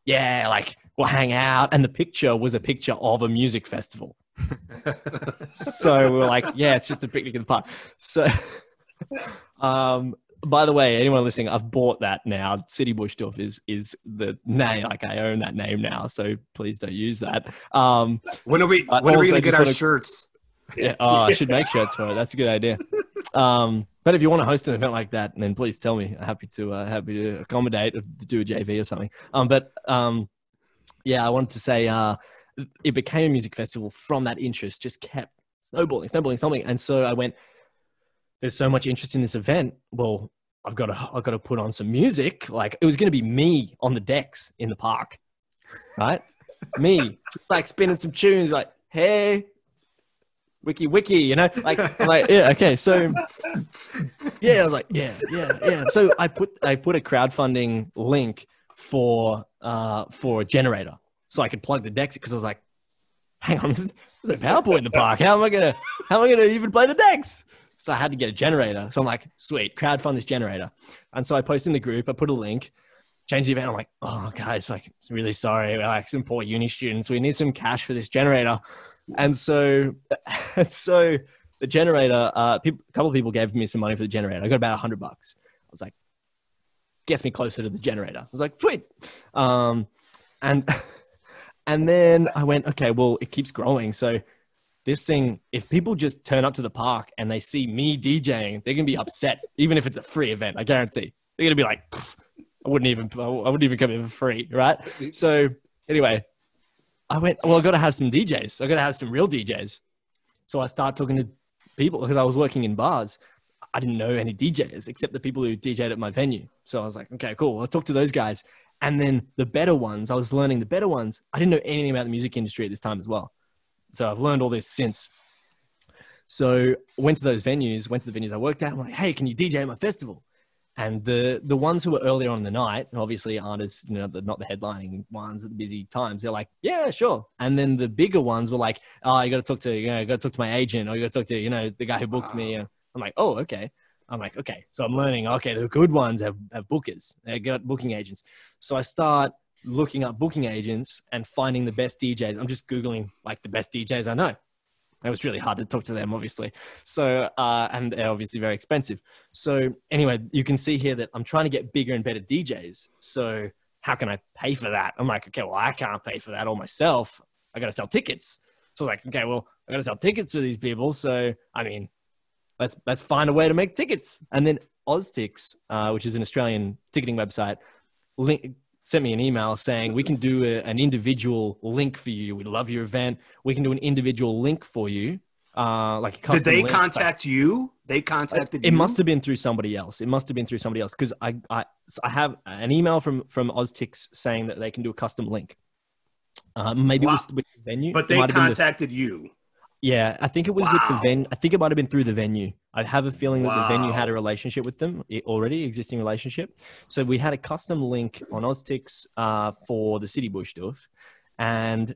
yeah, like we'll hang out. And the picture was a picture of a music festival. So we were like, yeah, it's just a picnic in the park. So by the way, anyone listening, I've bought that now. City Bush Stuff is the name. Like I own that name now, so please don't use that. When are we going to get our shirts? Yeah, I should make shirts for it. That's a good idea. But if you want to host an event like that, then please tell me. I'm happy to accommodate, to do a JV or something. Yeah, I wanted to say it became a music festival from that interest. Just kept snowballing. And so I went, there's so much interest in this event. Well, I've got to put on some music. Like it was going to be me on the decks in the park, right? Me, just like spinning some tunes, like, hey, wiki, you know, like, I'm like, yeah, okay. So yeah, I was like, yeah. So I put a crowdfunding link for a generator so I could plug the decks, because I was like, hang on, there's no power point in the park. How am I gonna even play the decks? So I had to get a generator. So I'm like, sweet, crowdfund this generator. And so I posted in the group, I put a link, changed the event. I'm like, oh guys, like, really sorry. We're like some poor uni students. We need some cash for this generator. And so the generator, a couple of people gave me some money for the generator. I got about $100. I was like, gets me closer to the generator. I was like, sweet. And then I went, okay, well, it keeps growing. So this thing, if people just turn up to the park and they see me DJing, they're going to be upset, even if it's a free event. I guarantee. They're going to be like, I wouldn't even come in for free, right? So anyway, I went, well, I got to have some DJs. I got to have some real DJs. So I started talking to people, because I was working in bars. I didn't know any DJs except the people who DJed at my venue. So I was like, okay, cool. I'll talk to those guys. And then the better ones, I was learning the better ones. I didn't know anything about the music industry at this time as well. So I've learned all this since. So went to the venues I worked at. I'm like, hey, can you DJ at my festival? And the ones who were earlier on in the night, obviously aren't as, you know, not the headlining ones at the busy times. They're like, yeah, sure. And then the bigger ones were like, oh, you got to talk to my agent, or you got to talk to, the guy who books me. I'm like, oh, okay. I'm like, okay. So I'm learning, okay, the good ones have bookers. They got booking agents. So I start looking up booking agents and finding the best DJs. I'm just Googling like the best DJs I know. It was really hard to talk to them, obviously. So, and they're obviously very expensive. So anyway, you can see here that I'm trying to get bigger and better DJs. So how can I pay for that? I'm like, okay, well, I can't pay for that all myself. I got to sell tickets. So I was like, okay, well, I got to sell tickets for these people. So, I mean, let's find a way to make tickets. And then Oztix, which is an Australian ticketing website, sent me an email saying, we can do an individual link for you. We love your event. We can do an individual link for you. Like a custom Did they link. contact you? They contacted you? It must have been through somebody else. Because I have an email from Oztix saying that they can do a custom link. Maybe it was with the venue. But they contacted you. Yeah, I think it was with the venue. I think it might have been through the venue. I have a feeling that the venue had a relationship with them already, existing relationship. So we had a custom link on Oztix for the City Bush stuff, and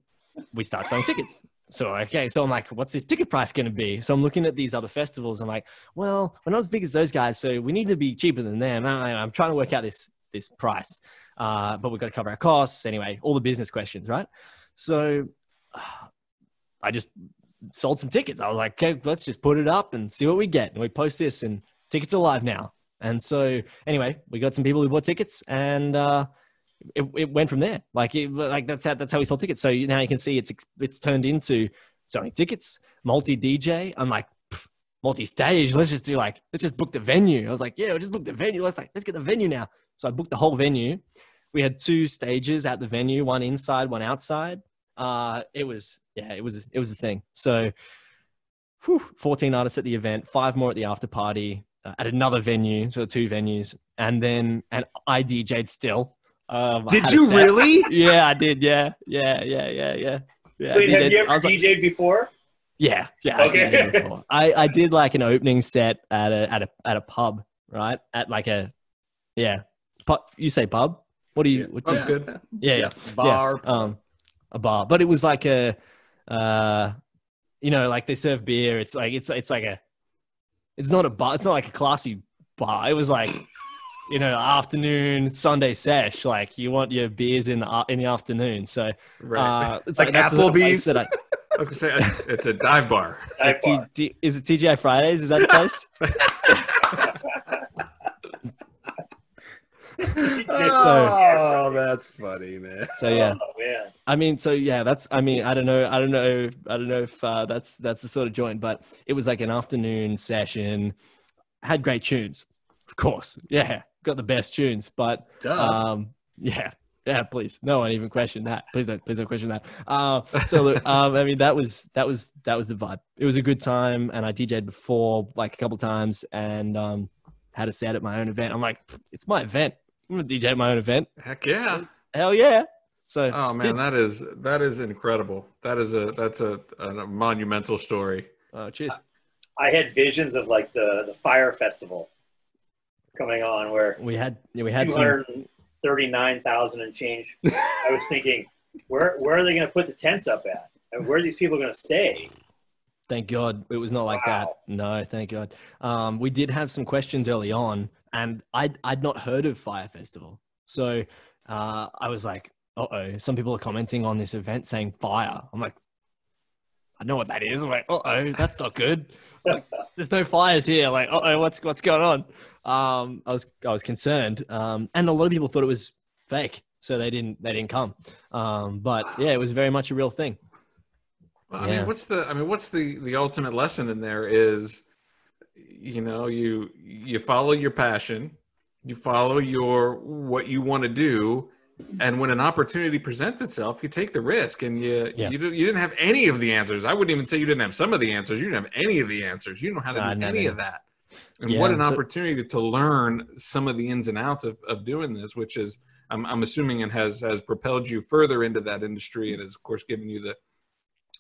we start selling tickets. So, okay, so I'm like, what's this ticket price going to be? So I'm looking at these other festivals. I'm like, well, we're not as big as those guys, so we need to be cheaper than them. I'm trying to work out this price, but we've got to cover our costs. Anyway, all the business questions, right? So I just sold some tickets. I was like, okay, let's just put it up and see what we get. And we post this, and tickets are live now. And so anyway, we got some people who bought tickets, and it went from there. Like that's how we sold tickets. So now you can see it's turned into selling tickets, multi DJ. I'm like, multi-stage. Let's just book the venue. I was like, yeah, we'll just book the venue. Let's get the venue now. So I booked the whole venue. We had 2 stages at the venue, one inside, one outside. It was a thing. So 14 artists at the event, 5 more at the after party, at another venue. So 2 venues. And I DJ'd still. Did you really? Yeah, I did. Yeah. Wait, have you ever DJ'd before? Yeah. Okay. I did like an opening set at a pub, right? At like pub. You say pub? What do you? That's good. Yeah. Bar. Yeah. A bar, but it was like like they serve beer. It's like it's not a bar. It's not like a classy bar. It was like, afternoon Sunday sesh. Like you want your beers in the afternoon. So right. It's like Applebee's. I was gonna say it's a dive bar. Is it TGI Fridays? Is that the place? Oh, that's funny, man. So yeah, Oh, man. I mean, so yeah, I don't know if that's the sort of joint, but it was like an afternoon session. Had great tunes, of course. Yeah, got the best tunes, but Duh. yeah, please, no one even questioned that. Please don't question that. So look, I mean, that was the vibe. It was a good time, and I DJ'd before like a couple times, and had a set at my own event. I'm like, it's my event. I'm gonna DJ at my own event. Heck yeah. Hell yeah. So Oh man, that is incredible. That's a monumental story. Cheers. I had visions of like the fire festival coming on where We had some. 239,000 and change. I was thinking, where are they going to put the tents up at? And where are these people going to stay? Thank God it was not like that. No, thank God. We did have some questions early on, and I'd not heard of Fire Festival, so I was like, uh-oh. Some people are commenting on this event saying fire. I'm like, I know what that is. I'm like, uh-oh, that's not good. Like, there's no fires here. Like, uh-oh, what's going on? I was concerned, and a lot of people thought it was fake, so they didn't come. But yeah, it was very much a real thing. Well, I mean, what's the ultimate lesson in there is, you know, you follow your passion, you follow what you want to do, and when an opportunity presents itself, you take the risk. And you didn't have any of the answers. I wouldn't even say you didn't have some of the answers. You didn't have any of the answers. You don't know how to do any of that. And what an opportunity to learn some of the ins and outs of doing this, which is, I'm assuming, it has propelled you further into that industry, and has, of course, given you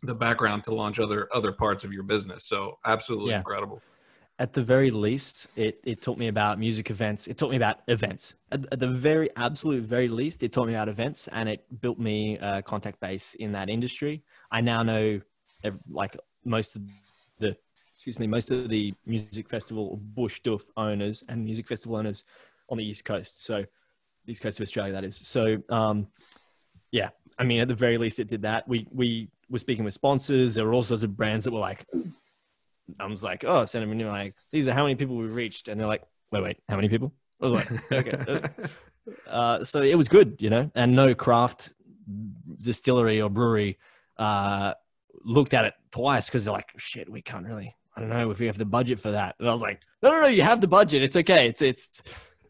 the background to launch other parts of your business. So absolutely incredible. At the very least, it taught me about music events. It taught me about events. At the very absolute very least, it taught me about events, and it built me a contact base in that industry. I now know like most of the music festival bush doof owners and music festival owners on the East Coast. So the East Coast of Australia, that is. So yeah, I mean, at the very least, it did that. We were speaking with sponsors. There were all sorts of brands that were like, I was like, oh, send them, and you're like, these are how many people we've reached. And they're like, wait, how many people? I was like, okay. So it was good, you know, and no craft distillery or brewery looked at it twice because they're like, shit, we can't really, I don't know if we have the budget for that. And I was like, no, you have the budget. It's okay. I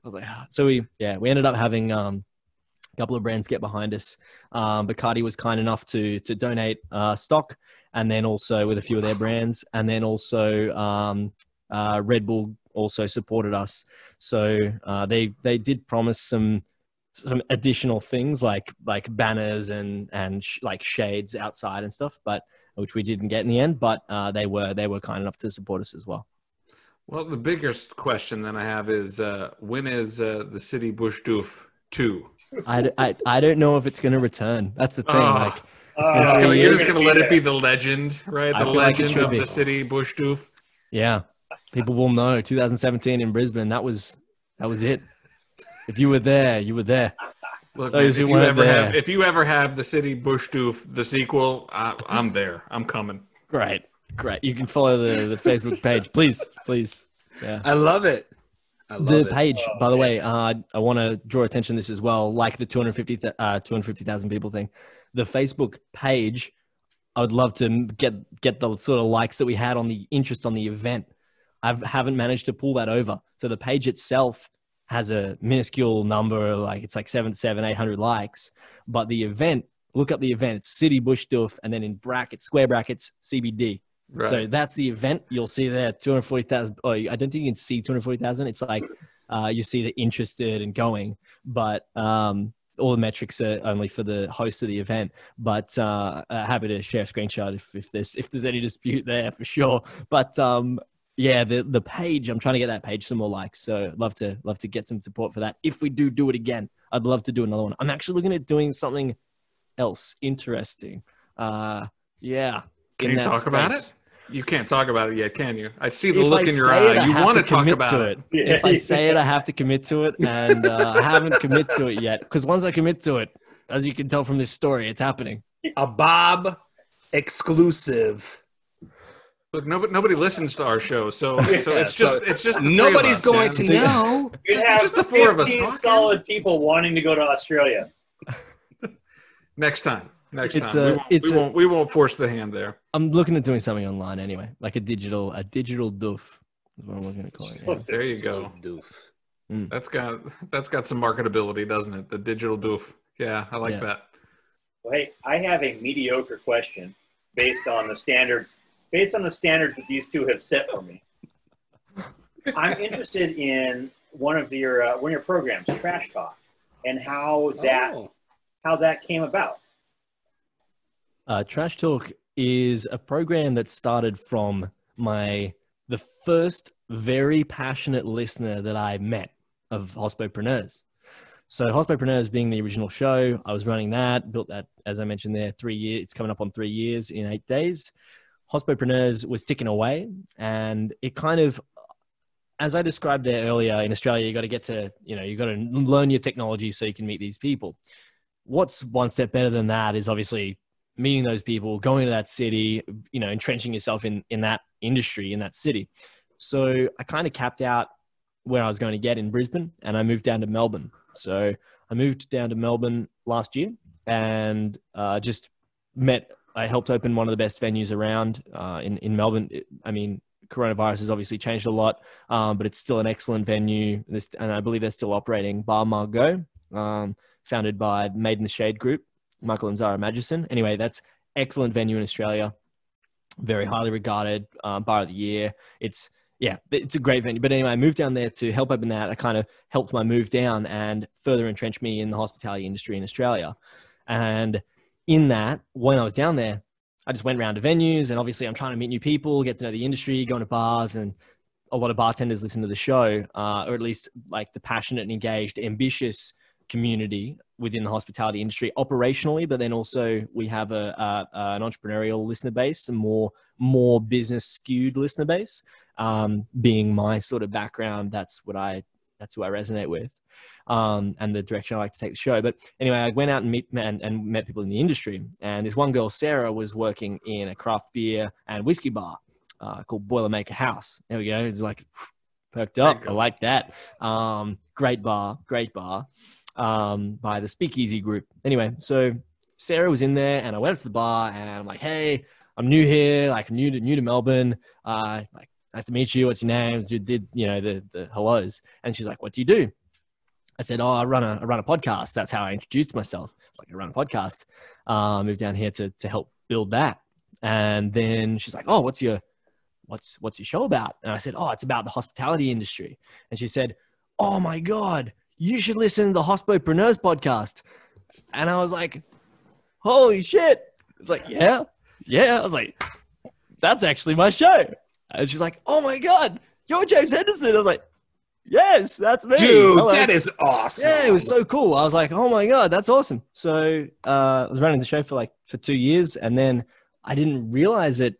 was like, so we ended up having a couple of brands get behind us. Bacardi was kind enough to donate stock, and then also with a few of their brands, and then also Red Bull also supported us. So they did promise some additional things like banners and like shades outside and stuff, but which we didn't get in the end. But they were kind enough to support us as well. Well, the biggest question that I have is when is the City Bush Doof 2? I don't know if it's going to return. That's the thing. You're just going to let it be the legend, right? The legend of the City Bush Doof. Yeah, people will know. 2017 in Brisbane. That was it. If you were there, you were there. Look, man, if you ever have the City Bush Doof, the sequel, I'm there. I'm coming. Great. You can follow the Facebook page, please. Yeah, I love it. The page, by the way, I want to draw attention to this as well, like the 250,000 people thing. The Facebook page, I would love to get the sort of likes that we had on the interest on the event. I haven't managed to pull that over. So the page itself has a minuscule number, like it's like 800 likes. But the event, look up the event, it's City Bush Doof, and then in square brackets, CBD. Right. So that's the event. You'll see there 240,000. Oh, I don't think you can see 240,000. It's like you see the interested and going, but all the metrics are only for the host of the event. But happy to share a screenshot if there's any dispute there for sure. But yeah, the page. I'm trying to get that page some more likes. So love to get some support for that. If we do it again, I'd love to do another one. I'm actually looking at doing something else interesting. Yeah. Can you talk about it? You can't talk about it yet, can you? I see the look in your eye. You want to talk about it. If I say it, I have to commit to it, and I haven't committed to it yet. Because once I commit to it, as you can tell from this story, it's happening. A Bob exclusive. Look, nobody listens to our show, so it's just the nobody's three of going us, to man. know. You'd have Just the four of us 15 talking. solid people wanting to go to Australia. Next time. We won't force the hand there. I'm looking at doing something online anyway, like a digital doof is what I'm looking at calling it. Yeah. There you go. Doof. That's got some marketability, doesn't it? The digital doof. Yeah, I like that. Well, hey, I have a mediocre question based on the standards that these two have set for me. I'm interested in one of your programs, Trash Talk, and how that came about. Trash Talk is a program that started from the first very passionate listener that I met of Hospopreneurs. So Hospopreneurs being the original show, I was running that, built that, as I mentioned there, 3 years. It's coming up on 3 years in 8 days. Hospopreneurs was ticking away, and it kind of, as I described there earlier, in Australia, you got to get to, you got to learn your technology so you can meet these people. What's one step better than that is obviously meeting those people, going to that city, entrenching yourself in that industry, in that city. So I kind of capped out where I was going to get in Brisbane, and I moved down to Melbourne. So I moved down to Melbourne last year, and I helped open one of the best venues around in Melbourne. I mean, coronavirus has obviously changed a lot, but it's still an excellent venue. And I believe they're still operating. Bar Margot, founded by Made in the Shade Group, Michael and Zara Magison. Anyway, that's excellent venue in Australia. Very highly regarded, bar of the year. It's a great venue. But anyway, I moved down there to help open that. I kind of helped my move down and further entrench me in the hospitality industry in Australia. And in that, when I was down there, I just went around to venues, and obviously I'm trying to meet new people, get to know the industry, going to bars, and a lot of bartenders listen to the show, or at least like the passionate and engaged, ambitious community within the hospitality industry operationally, but then also we have an entrepreneurial listener base, a more business skewed listener base. Being my sort of background, that's who I resonate with, and the direction I like to take the show. But anyway, I went out and met people in the industry, and this one girl, Sarah, was working in a craft beer and whiskey bar called Boilermaker House. There we go. It's like perked up. I like that. Great bar by the Speakeasy Group. Anyway, so Sarah was in there, and I went up to the bar, and I'm like, "Hey, I'm new here. Like, I'm new to Melbourne. Nice to meet you. What's your name?" Did the hellos, and she's like, "What do you do?" I said, "Oh, I run a podcast." That's how I introduced myself. It's like, I run a podcast. Moved down here to help build that. And then she's like, "Oh, what's your show about?" And I said, "Oh, it's about the hospitality industry." And she said, "Oh my God, you should listen to the Hospopreneurs podcast." And I was like, "Holy shit!" It's like, yeah. I was like, "That's actually my show." And she's like, "Oh my God, you're James Henderson." I was like, "Yes, that's me." Dude, that is awesome. Yeah, it was so cool. I was like, "Oh my God, that's awesome." So I was running the show for 2 years, and then I didn't realize that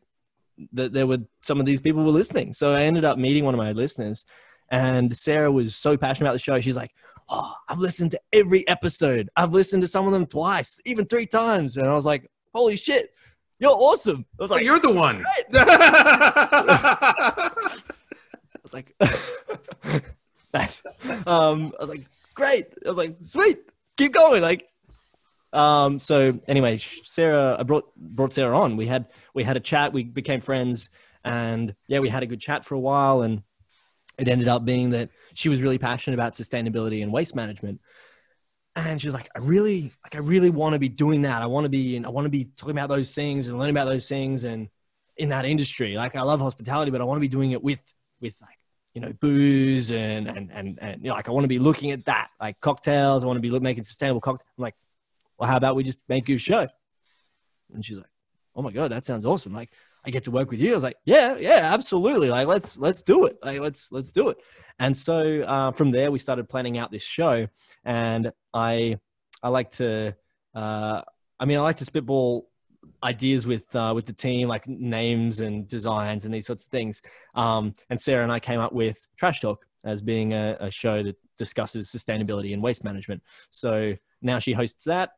there were some of these people were listening. So I ended up meeting one of my listeners, and Sarah was so passionate about the show. She's like, "Oh, I've listened to every episode. I've listened to some of them twice, even 3 times." And I was like, "Holy shit, you're awesome." I was like, "You're the one." I was like, nice. I was like, "Great." I was like, "Sweet, keep going." So anyway, Sarah, I brought Sarah on. We had a chat. We became friends, and we had a good chat for a while. And it ended up being that she was really passionate about sustainability and waste management. And she was like, I really want to be doing that. I want to be talking about those things and learning about those things and in that industry. Like, I love hospitality, but I want to be doing it with booze and I want to be looking at that, like cocktails. I want to be making sustainable cocktails. I'm like, well, how about we just make you a show? And she's like, "Oh my God, that sounds awesome. Like, I get to work with you." I was like, yeah, absolutely. Like, let's do it. Like, let's do it. And so from there, we started planning out this show. And I like to spitball ideas with the team, like names and designs and these sorts of things. And Sarah and I came up with Trash Talk as being a show that discusses sustainability and waste management. So now she hosts that.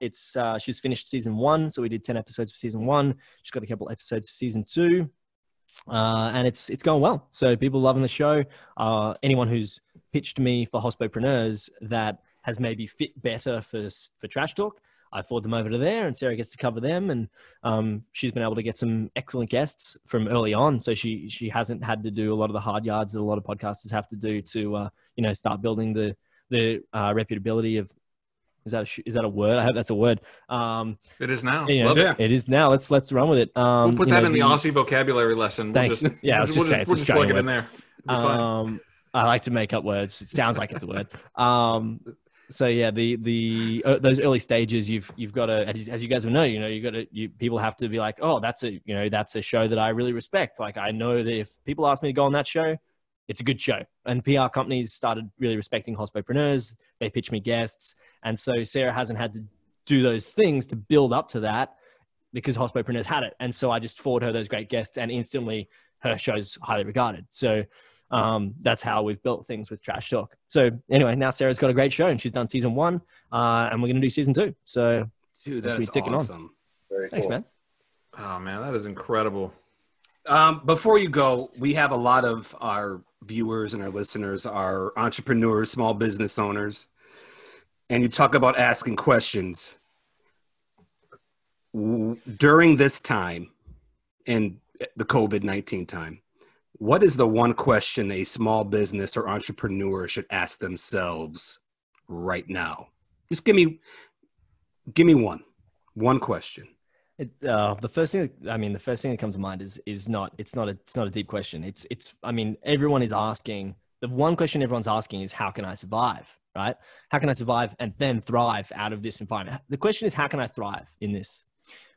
She's finished season 1. So we did 10 episodes for season 1. She's got a couple episodes for season 2. and it's going well. So people loving the show. Anyone who's pitched me for hospopreneurs that has maybe fit better for Trash Talk, I forward them over to there, and Sarah gets to cover them. And she's been able to get some excellent guests from early on, so she hasn't had to do a lot of the hard yards that a lot of podcasters have to do to start building the reputability of. Is that a word? I hope that's a word. It is now. Love it. It is now. Let's run with it. We'll put that in the Aussie vocabulary lesson. Thanks. I was just saying, we'll just plug it in there. I like to make up words. It sounds like it's a word. So yeah, those early stages, you've got to, as you guys will know, people have to be like, oh, that's a show that I really respect. Like, I know that if people ask me to go on that show, it's a good show. And PR companies started really respecting hospopreneurs. They pitch me guests. And so Sarah hasn't had to do those things to build up to that because hospopreneurs had it. And so I just forward her those great guests, and instantly her show's highly regarded. So that's how we've built things with Trash Talk. So anyway, now Sarah's got a great show, and she's done season 1, and we're going to do season 2. So dude, that's awesome. Thanks, man. Oh man, that is incredible. Before you go, we have a lot of our viewers and our listeners are entrepreneurs, small business owners, and you talk about asking questions. During this time, in the COVID-19 time, what is the one question a small business or entrepreneur should ask themselves right now? Just give me one question. The first thing that comes to mind is not a deep question. Everyone is asking, the one question everyone's asking is, how can I survive? Right? How can I survive and then thrive out of this environment? The question is, how can I thrive in this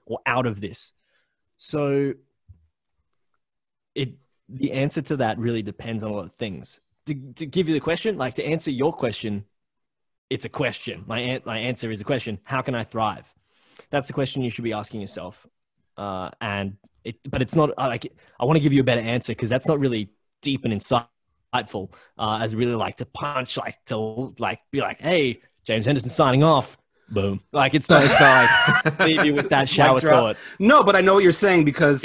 or out of this? So the answer to that really depends on a lot of things. To give you the question, like to answer your question, it's a question. My answer is a question. How can I thrive? That's the question you should be asking yourself. But it's not like, I want to give you a better answer because that's not really deep and insightful as really like to punch, like to like be like, hey, James Henderson signing off. Boom. Like it's not like leave you with that shower thought. No, but I know what you're saying because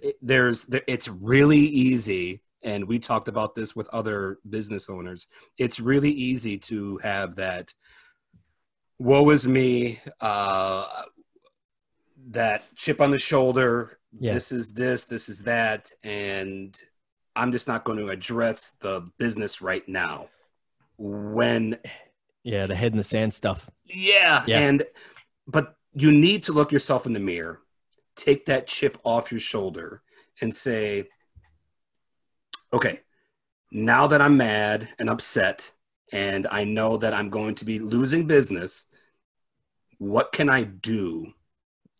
it's really easy. And we talked about this with other business owners. It's really easy to have that woe is me, that chip on the shoulder. Yeah. This is that. And I'm just not going to address the business right now. The head in the sand stuff. Yeah. But you need to look yourself in the mirror, take that chip off your shoulder and say, okay, now that I'm mad and upset and I know that I'm going to be losing business, what can I do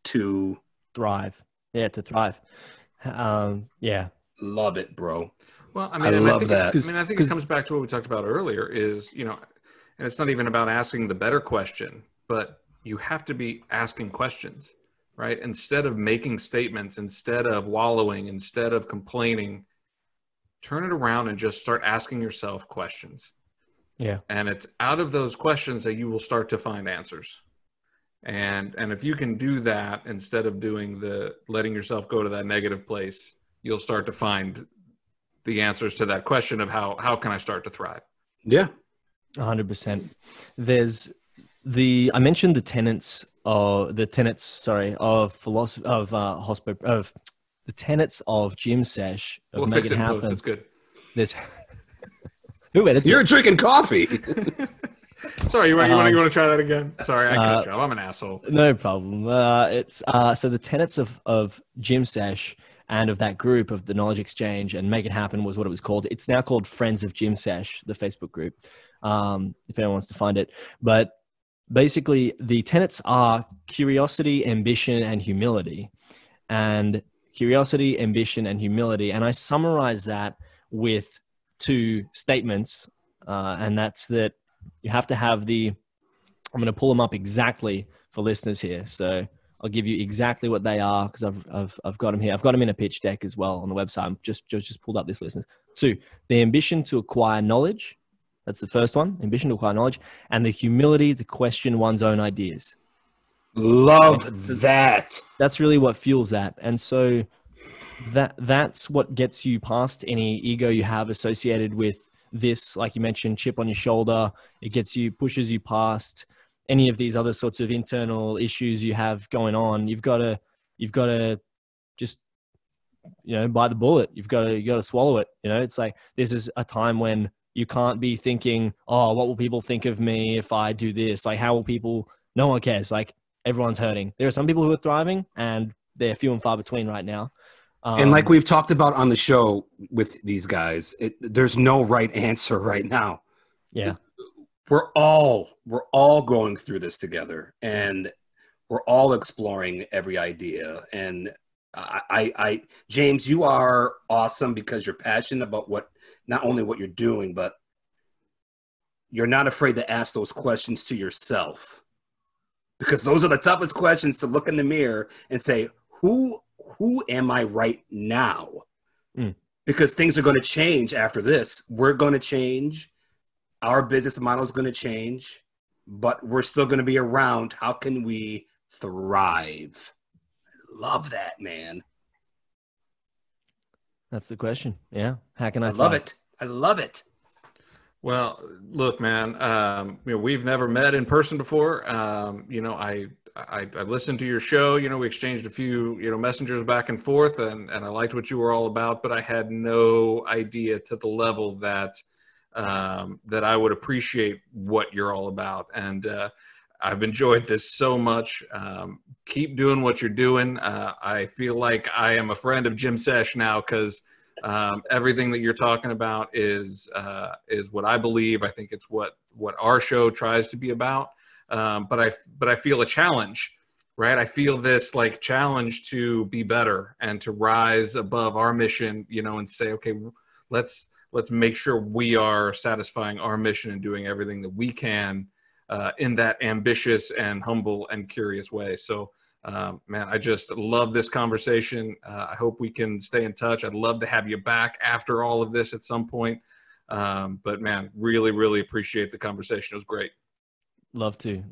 to thrive? Yeah, to thrive. Love it, bro. Well, I think it comes back to what we talked about earlier is, and it's not even about asking the better question, but you have to be asking questions, right? Instead of making statements, instead of wallowing, instead of complaining, turn it around and just start asking yourself questions. Yeah. And it's out of those questions that you will start to find answers. And if you can do that instead of doing letting yourself go to that negative place, you'll start to find the answers to that question of how can I start to thrive? Yeah. 100%. I mentioned the tenets of philosophy of the tenets of Gym Sesh. We'll fix it in post. That's good. There's who edits? You're drinking coffee. Sorry, you want to try that again? Sorry, I cut you off. I'm an asshole. No problem. It's so the tenets of Gym Sesh and of that group of the Knowledge Exchange and Make It Happen was what it was called. It's now called Friends of Gym Sesh, the Facebook group, if anyone wants to find it. But basically, the tenets are curiosity, ambition, and humility. And curiosity, ambition, and humility. And I summarize that with 2 statements, and that's that you have to have I'm going to pull them up exactly for listeners here. So I'll give you exactly what they are because I've got them here. I've got them in a pitch deck as well on the website. I'm just pulled up this, listeners. 2, the ambition to acquire knowledge. That's the first one, ambition to acquire knowledge, and the humility to question one's own ideas. Love that. That's really what fuels that. And so that's what gets you past any ego you have associated with this. Like you mentioned, chip on your shoulder. It pushes you past any of these other sorts of internal issues you have going on. You've got to just, bite the bullet. You got to swallow it. It's like, this is a time when you can't be thinking, oh, what will people think of me if I do this? Like, how will people? No one cares. Like, everyone's hurting. There are some people who are thriving, and they're few and far between right now. And like we've talked about on the show with these guys, there's no right answer right now. Yeah. We're all going through this together, and we're all exploring every idea. And I James, you are awesome because you're passionate about not only what you're doing, but you're not afraid to ask those questions to yourself, because those are the toughest questions, to look in the mirror and say, who am I right now? Because things are going to change after this. We're going to change. Our business model is going to change, but we're still going to be around. How can we thrive? I love that, man. That's the question. Yeah. How can I love it. I love it. Well, look, man, we've never met in person before. I listened to your show. We exchanged a few, messengers back and forth, and I liked what you were all about, but I had no idea to the level that I would appreciate what you're all about. And I've enjoyed this so much. Keep doing what you're doing. I feel like I am a friend of Jim Sesh now, because everything that you're talking about is what I believe. I think it's what our show tries to be about. But I feel a challenge, right? I feel this like challenge to be better and to rise above our mission, and say, okay, let's make sure we are satisfying our mission and doing everything that we can in that ambitious and humble and curious way. So, man, I just love this conversation. I hope we can stay in touch. I'd love to have you back after all of this at some point. But man, really, really appreciate the conversation. It was great. Love to.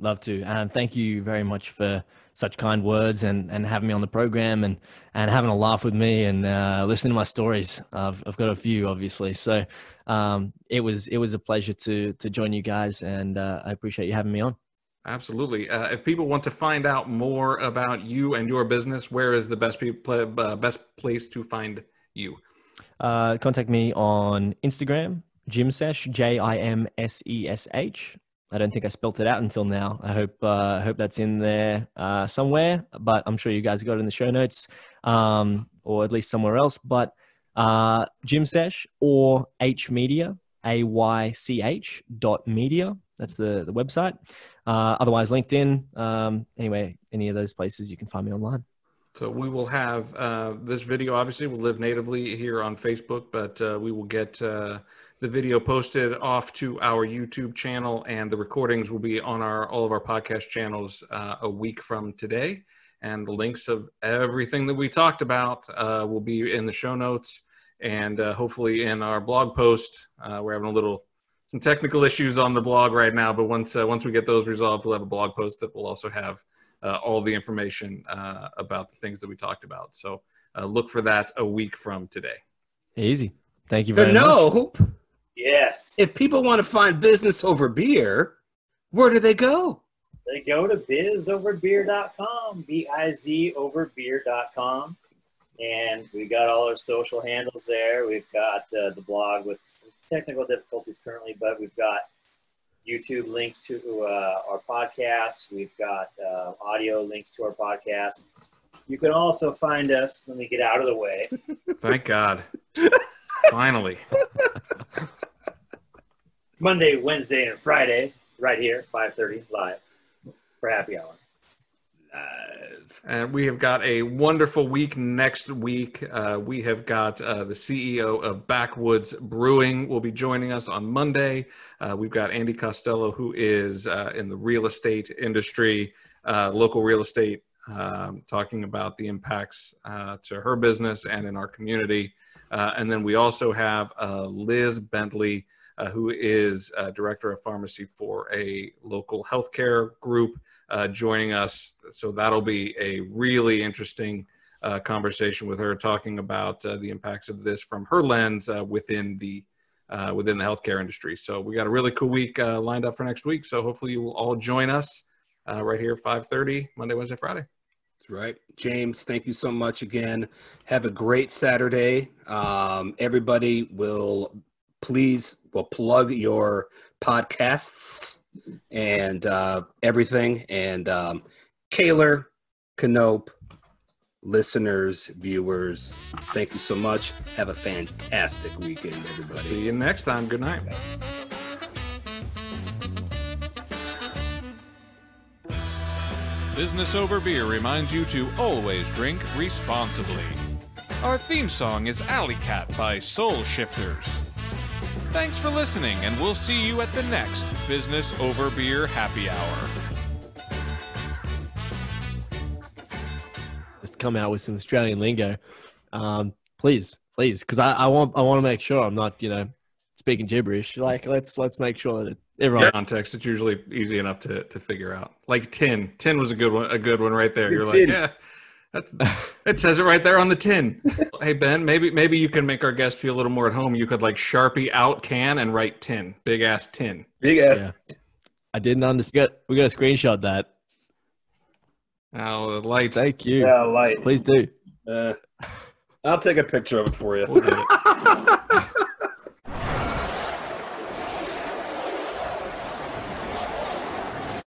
And thank you very much for such kind words and having me on the program and having a laugh with me and listening to my stories. I've got a few, obviously. So it was a pleasure to join you guys, and I appreciate you having me on. Absolutely. If people want to find out more about you and your business, where is the best place to find you? Contact me on Instagram, Jimsesh, JIMSESH. I don't think I spelt it out until now. I hope that's in there somewhere, but I'm sure you guys got it in the show notes, or at least somewhere else. But Jimsesh or H Media, AYCH.media. That's the website. Otherwise, LinkedIn. Anyway, any of those places you can find me online. So we will have this video, obviously, will live natively here on Facebook, but we will get the video posted off to our YouTube channel, and the recordings will be on all of our podcast channels a week from today. And the links of everything that we talked about will be in the show notes, and hopefully in our blog post. We're having some technical issues on the blog right now, but once we get those resolved, we'll have a blog post that will also have all the information about the things that we talked about. So look for that a week from today. Easy. Thank you very much. Yes. If people want to find business over beer, where do they go? They go to bizoverbeer.com, bizoverbeer.com. And we got all our social handles there. We've got the blog with some technical difficulties currently, but we've got YouTube links to our podcast. We've got audio links to our podcast. You can also find us, let me get out of the way. Thank God. Finally. Monday, Wednesday, and Friday, right here, 5:30 live for happy hour. And we have got a wonderful week next week. We have got the CEO of Backwoods Brewing will be joining us on Monday. We've got Andy Costello, who is in the real estate industry, local real estate, talking about the impacts to her business and in our community. And then we also have Liz Bentley, who is director of pharmacy for a local healthcare group, joining us. So that'll be a really interesting conversation with her, talking about the impacts of this from her lens within the healthcare industry. So we got a really cool week lined up for next week. So hopefully you will all join us right here, 5:30, Monday, Wednesday, Friday. That's right. James, thank you so much again. Have a great Saturday. Everybody will plug your podcasts and everything. And Kaylor, Canope, listeners, viewers, thank you so much. Have a fantastic weekend, everybody. See you next time. Good night. Business Over Beer reminds you to always drink responsibly. Our theme song is Alley Cat by Soul Shifters. Thanks for listening, and we'll see you at the next Business Over Beer Happy Hour. Just come out with some Australian lingo, please, because I want to make sure I'm not speaking gibberish. Like let's make sure that everyone Context, it's usually easy enough to figure out. Like tin was a good one right there. You're Tin. like, yeah, it says it right there on the tin. Hey Ben, maybe you can make our guest feel a little more at home. You could like Sharpie out can and write tin, big ass tin. Big ass. Yeah. I didn't understand. We got to screenshot that. Oh, the lights. Thank you. Yeah, light. Please do. I'll take a picture of it for you. We'll get it.